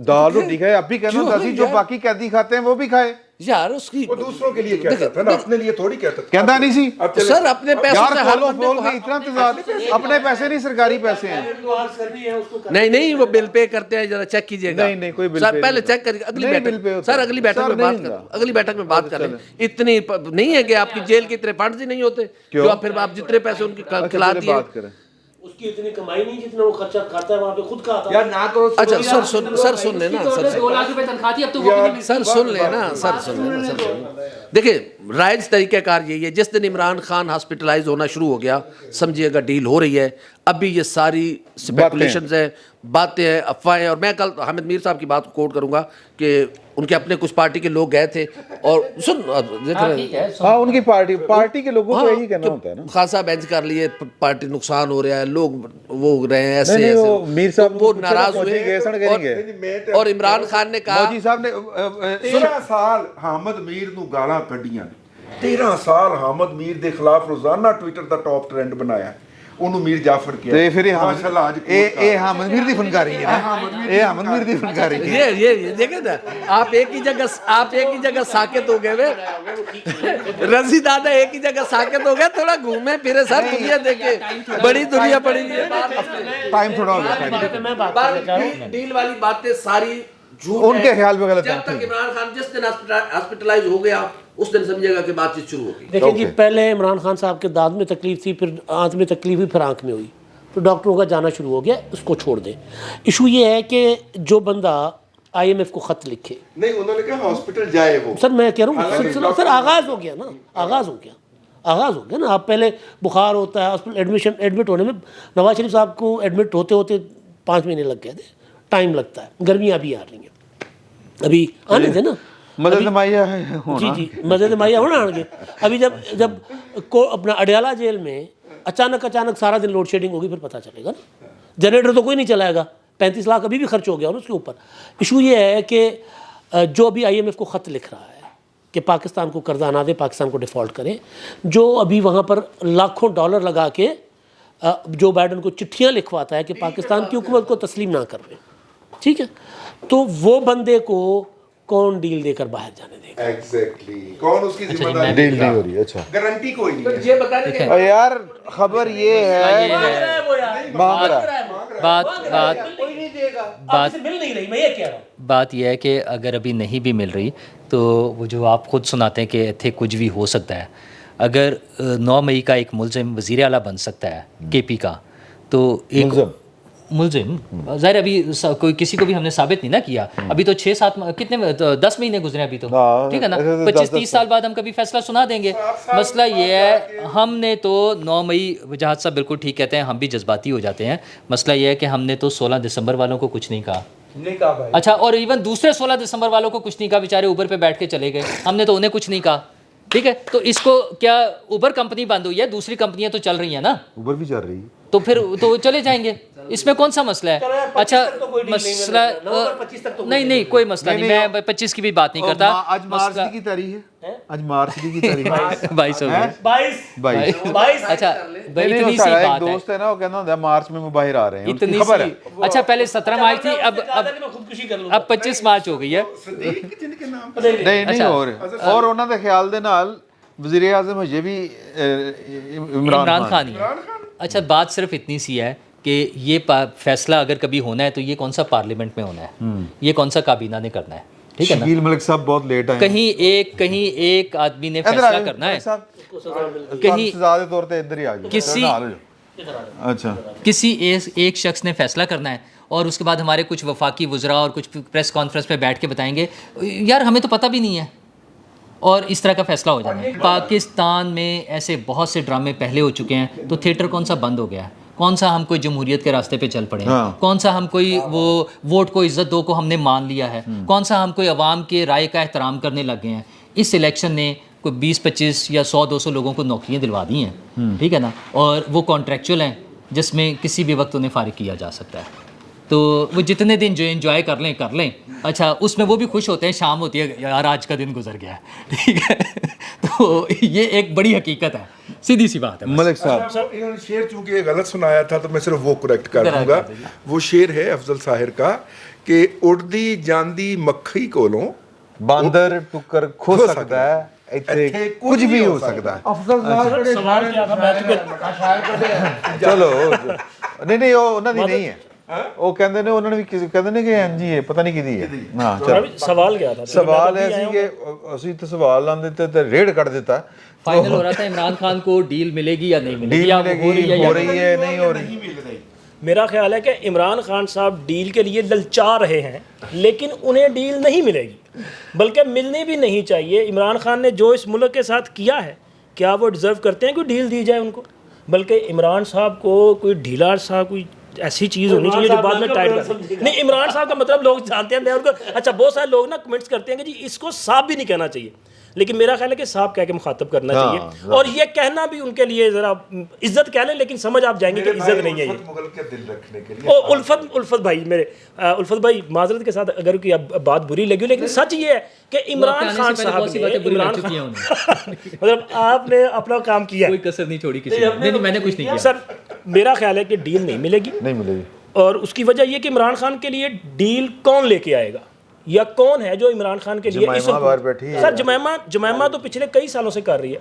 دال روٹی کھائے, اب بھی کہنا تھا جو باقی قیدی کھاتے ہیں وہ بھی کھائے. یار اس کی وہ دوسروں کے لیے کہتا تھا نا, اپنے لیے تھوڑی کہتا تھا. کہتا نہیں سی سر اپنے پیسوں سے ہر بندے کو اتنا تضاد, اپنے پیسے نہیں سرکاری پیسے ہیں. نہیں وہ بل پے کرتے ہیں, ذرا چیک کیجئے گا. نہیں کوئی بل سر پہلے چیک کریے, اگلی بیٹھک سر اگلی بیٹھک میں بات کریں, اگلی بیٹھک میں بات کریں. اتنی نہیں ہے کہ آپ کی جیل کے اتنے فنڈز ہی نہیں ہوتے جو آپ پھر آپ جتنے پیسے ان کی کھلا دیے. اس کی اتنی کمائی نہیں جتنا وہ خرچہ کھاتا ہے وہاں پہ, خود کھاتا ہے. یار نہ کرو. اچھا سر سن لیں نا, 2 لاکھ روپے تنخواہ تھی, اب تو وہ بھی نہیں ملتی. سر سن لیں نا, سر سن لیں. دیکھیں رائج طریقہ کار یہی ہے, جس دن عمران خان ہاسپٹلائز ہونا شروع ہو گیا سمجھیے گا ڈیل ہو رہی ہے. ابھی یہ ساری سپیکولیشنز ہیں, باتیں ہیں, افواہیں. اور میں کل حامد میر صاحب کی بات کو کوٹ کروں گا کہ ان کے اپنے کچھ پارٹی کے لوگ گئے تھے اور سن ہاں ان کی پارٹی کے لوگوں کو یہی کہنا ہوتا ہے نا, خاصا بینچ کر لیے, پارٹی نقصان ہو رہا ہے, لوگ وہ رہے ہیں ایسے میر صاحب وہ ناراض ہوئے. اور عمران خان نے کہا موجی صاحب نے 13 سال حامد میر نو گالاں کڈیاں, 13 سال حامد میر دے خلاف روزانہ ٹویٹر دا ٹاپ ٹرینڈ بنایا, انہوں میر جعفر کیا. تے پھر اے حامد میر دی فنکاری ہے نا, اے حامد میر دی فنکاری ہے. یہ دیکھیں نا, آپ ایک ہی جگہ ساکت ہو گئے ہوئے, رضی دادا ایک ہی جگہ ساکت ہو گئے, تھوڑا گھومے پھرے سر, دنیا دیکھے, بڑی دنیا پڑی ہے. ٹائم تھوڑا ہو گیا. ڈیل والی باتیں ساری ان کے خیال میں غلط ہے. جب تک عمران خان جس دن ہاسپٹلائز ہو گیا اس دن سمجھے گا کہ بات چیت شروع ہوگی. دیکھیں جی, پہلے عمران خان صاحب کے دانت میں تکلیف تھی, پھر آنکھ میں تکلیف ہوئی, پھر آنکھ میں ہوئی, تو ڈاکٹروں کا جانا شروع ہو گیا, اس کو چھوڑ دیں. ایشو یہ ہے کہ جو بندہ IMF کو خط لکھے, نہیں انہوں نے کہا ہاسپٹل جائے وہ. سر میں کہہ رہا ہوں سر آغاز ہو گیا نا, آغاز ہو گیا نا. آپ پہلے بخار ہوتا ہے, ہاسپٹل ایڈمٹ ہونے میں نواز شریف صاحب کو ایڈمٹ ہوتے 5 مہینے لگ گئے تھے, ٹائم لگتا ہے. گرمیاں ابھی آ رہی ہیں, ابھی آنے تھے نا, مدد مایا ہے جی مدد مایا ہونا آنے گے. ابھی جب اپنا اڈیالہ جیل میں اچانک سارا دن لوڈ شیڈنگ ہوگی, پھر پتہ چلے گا نا. جنریٹر تو کوئی نہیں چلائے گا, 35 لاکھ ابھی بھی خرچ ہو گیا نا اس کے اوپر. ایشو یہ ہے کہ جو ابھی IMF کو خط لکھ رہا ہے کہ پاکستان کو قرضہ نہ دے, پاکستان کو ڈیفالٹ کرے, جو ابھی وہاں پر لاکھوں ڈالر لگا کے جو بائیڈن کو چٹھیاں لکھواتا ہے کہ پاکستان کی حکومت کو تسلیم نہ کر رہے, ٹھیک ہے, تو وہ بندے کو کون ڈیل دے کر باہر جانے دے گا؟ ایگزیکٹلی کون اس کی ذمہ داری ڈیل نہیں ہو رہی. اچھا گارنٹی کوئی نہیں ہے. یہ بتانے کے یار خبر یہ ہے بات یہ ہے کہ اگر ابھی نہیں بھی مل رہی تو وہ جو آپ خود سناتے ہیں کہ تھے کچھ بھی ہو سکتا ہے, اگر 9 مئی کا ایک ملزم وزیر اعلیٰ بن سکتا ہے KP کا, تو ایک ملزم ظاہر ابھی کوئی کسی کو بھی ہم نے ثابت نہیں نا کیا, ابھی تو 6-7 کتنے 10 مہینے گزرے ابھی تو, ٹھیک ہے نا, 25-30 سال بعد ہم کبھی فیصلہ سنا دیں گے. مسئلہ یہ ہے ہم نے تو 9 مئی جہاز صاحب بالکل ٹھیک کہتے ہیں, ہم بھی جذباتی ہو جاتے ہیں. مسئلہ یہ ہے کہ ہم نے تو 16 دسمبر والوں کو کچھ نہیں کہا. اچھا, اور ایون دوسرے 16 دسمبر والوں کو کچھ نہیں کہا, بیچارے اوبر پہ بیٹھ کے چلے گئے, ہم نے تو انہیں کچھ نہیں کہا. ٹھیک ہے, تو اس کو کیا اوبر کمپنی بند ہوئی ہے, دوسری کمپنیاں تو چل رہی ہیں نا, اوبر بھی چل رہی ہے. تو پھر تو چلے جائیں گے, اس میں کون سا مسئلہ ہے. اچھا مسئلہ نہیں کوئی مسئلہ نہیں, میں 25 کی بھی بات نہیں کرتا. آج مارچ کی تاریخ ہے, آج مارچ کی تاریخ ہے 22 ہو گئے. 22. اچھا بھائی اتنی سی ایک بات ہے, دوست ہے نا, وہ کہنا ہوتا ہے مارچ میں وہ باہر آ رہے ہیں, اتنی خبر ہے. سی. اچھا پہلے 17 مارچ تھی, اب 25 مارچ ہو گئی ہے. نہیں اور انہوں نے خیال دے نال وزیر اعظم یہ بھی عمران خان ہی ہے. اچھا بات صرف اتنی سی ہے کہ یہ فیصلہ اگر کبھی ہونا ہے تو یہ کون سا پارلیمنٹ میں ہونا ہے, یہ کون سا کابینہ نے کرنا ہے, ٹھیک ہے نا. شکیل ملک صاحب بہت لیٹ آئے, کہیں ایک آدمی نے فیصلہ کرنا ہے, کہیں زیادہ طور پہ ادھر ہی آ جائے, اچھا کسی ایک شخص نے فیصلہ کرنا ہے, اور اس کے بعد ہمارے کچھ وفاقی وزراء اور کچھ پریس کانفرنس پہ بیٹھ کے بتائیں گے یار ہمیں تو پتہ بھی نہیں ہے, اور اس طرح کا فیصلہ ہو جانا ہے. پاکستان میں ایسے بہت سے ڈرامے پہلے ہو چکے ہیں, تو تھیٹر کون سا بند ہو گیا ہے, کون سا ہم کوئی جمہوریت کے راستے پہ چل پڑے ہیں, کون سا ہم کوئی وہ ووٹ کو عزت دو کو ہم نے مان لیا ہے, کون سا ہم کوئی عوام کے رائے کا احترام کرنے لگ گئے ہیں. اس الیکشن نے کوئی 20-25 یا 100-200 لوگوں کو نوکریاں دلوا دی ہیں, ٹھیک ہے نا, اور وہ کانٹریکچوئل ہیں جس میں کسی بھی وقت انہیں فارغ کیا جا سکتا ہے. تو وہ جتنے دن جو انجوائے کر لیں. اچھا اس میں وہ بھی خوش ہوتے ہیں, شام ہوتی ہے یار آج کا دن گزر گیا ہے, ٹھیک ہے. تو یہ ایک بڑی حقیقت ہے, سیدھی سی بات ہے. ملک صاحب انہوں نے شعر چونکہ غلط سنایا تھا تو میں صرف وہ کریکٹ کر دوں گا. وہ شعر ہے افضل ساحر کا کہ اڑدی جاندی مکھی کولوں باندر ٹکر کھو سکتا ہے, ایتھے کچھ بھی ہو سکتا ہے. سوال کیا تھا میں چلو نہیں وہ انہوں نے نہیں ہے, وہ کہندے نے انہوں نے بھی کہندے نے کہ ہاں جی یہ پتہ نہیں کیدی ہے. ہاں چلو سوال کیا تھا, سوال ایسی کہ اسی تو سوال آندے تے ریڈ کر دیتا. فائنل ہو رہا تھا عمران خان کو ڈیل ملے گی یا نہیں ملے گی, ڈیل ہو رہی ہے نہیں ہو رہی. میرا خیال ہے کہ عمران خان صاحب ڈیل کے لیے للچا رہے ہیں, لیکن انہیں ڈیل نہیں ملے گی, بلکہ ملنی بھی نہیں چاہیے. عمران خان نے جو اس ملک کے ساتھ کیا ہے, کیا وہ ڈیزرو کرتے ہیں کہ ڈیل دی جائے ان کو؟ بلکہ عمران صاحب کو کوئی ڈھیلا سا کوئی ایسی چیز ہونی چاہیے جو بعد میں ٹائٹ کر نہیں. عمران صاحب کا مطلب لوگ جانتے ہیں, میں ان کو اچھا بہت سارے لوگ نا کمنٹس کرتے ہیں کہ جی اس کو صاحب بھی نہیں کہنا چاہیے, لیکن میرا خیال ہے کہ صاحب کہہ کے مخاطب کرنا چاہیے, اور یہ کہنا بھی ان کے لیے ذرا عزت کہہ لیں, لیکن سمجھ آپ جائیں گے کہ عزت نہیں ہے یہ. الفت بھائی میرے الفت بھائی معذرت کے ساتھ اگر کوئی بات بری لگی ہو, لیکن سچ یہ ہے کہ عمران خان صاحب نے مطلب آپ نے اپنا کام کیا, کوئی کسر نہیں چھوڑی کسی نے. نہیں میں نے کچھ نہیں کیا سر. میرا خیال ہے کہ ڈیل نہیں ملے گی, اور اس کی وجہ یہ کہ عمران خان کے لیے ڈیل کون لے کے آئے گا, یا کون ہے جو عمران خان کے لیے سر جمائمہ تو پچھلے کئی سالوں سے کر رہی ہے,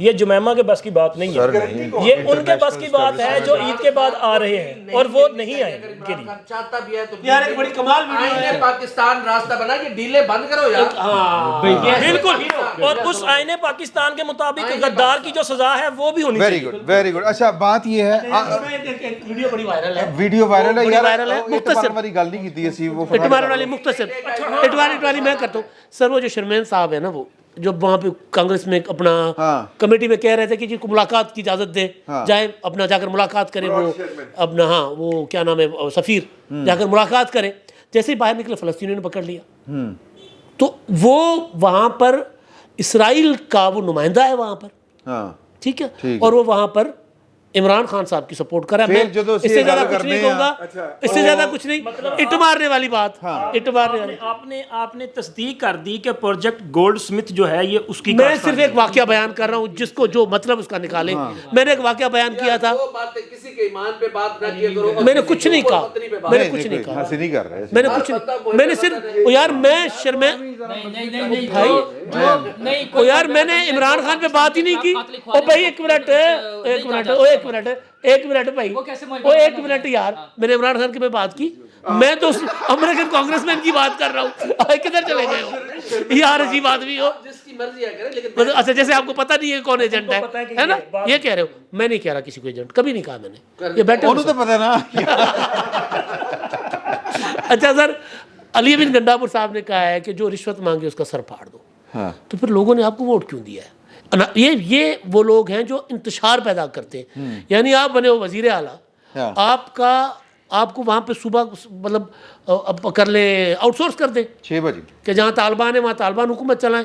یہ جمائمہ کے بس کی بات نہیں ہے, یہ ان کے بس کی بات ہے جو عید کے بعد آ رہے ہیں, اور وہ نہیں آئے ان کے لیے. چاہتا بھی ہے تو یار ایک بڑی کمال آئین نے پاکستان راستہ بنا کہ ڈیلیں بند کرو یار. بالکل, اور اس آئین پاکستان کے مطابق غدار کی جو سزا ہے وہ بھی ہونی چاہیے. Very good. اچھا بات یہ ہے ویڈیو بڑی وائرل ہے, ویڈیو وائرل ہے یار, مختصر والی گل نہیں کی اسی وہ اٹوار والی مختصر اٹوار میں کرتا ہوں سر. وہ جو شرمین صاحب ہے نا, وہ جو وہاں پہ کانگریس میں اپنا کمیٹی میں کہہ رہے تھے کہ جی کو ملاقات کی اجازت دیں, جائے اپنا جا کر ملاقات کریں, وہ اپنا وہ کیا نام ہے سفیر, جا کر ملاقات کریں. جیسے ہی باہر نکلے فلسطینیوں نے پکڑ لیا, تو وہ وہاں پر اسرائیل کا وہ نمائندہ ہے وہاں پر, ٹھیک ہے, اور وہ وہاں پر عمران خان صاحب کی سپورٹ کرا. میں اس سے زیادہ کچھ نہیں کہوں گا, اس سے زیادہ کچھ نہیں. اٹ مارنے والی بات, اٹ مارنے والی. آپ نے تصدیق کر دی کہ پروجیکٹ گولڈ سمتھ جو ہے یہ اس کی, میں صرف ایک واقعہ بیان کر رہا ہوں جس کو جو مطلب اس کا نکالیں. میں نے ایک واقعہ بیان کیا تھا, کسی کے ایمان پہ بات نہ کیا کرو. میں نے کچھ نہیں کہا, میں نے کچھ نہیں کہا, نہیں کر رہے, میں نے کچھ نہیں, میں نے صرف یار میں شرمین بھائی یار میں نے عمران خان پہ بات ہی نہیں کی. او بھائی ایک منٹ بھائی, وہ ایک منٹ یار, میں نے عمران خان کی بات کی, میں تو امریکن کانگریس مین کی بات کر رہا ہوں. کدھر چلے گئے ہو یار, عجیب آدمی ہو. اچھا جیسے آپ کو پتہ نہیں ہے کون ایجنٹ ہے نا, یہ کہہ رہے ہو. میں نہیں کہہ رہا کسی کو ایجنٹ, کبھی نہیں کہا میں نے, یہ بیٹھے انہوں تو پتہ نا. اچھا سر, علی بن گنڈاپور صاحب نے کہا ہے کہ جو رشوت مانگے اس کا سر پھاڑ دو, تو پھر لوگوں نے آپ کو ووٹ کیوں دیا ہے؟ یہ وہ لوگ ہیں جو انتشار پیدا کرتے ہیں. یعنی آپ بنے ہو وزیر اعلیٰ, آپ کو وہاں پہ صوبہ مطلب کر لیں, آؤٹ سورس کر دیں 6 بجے کہ جہاں طالبان ہے وہاں طالبان حکومت چلائیں,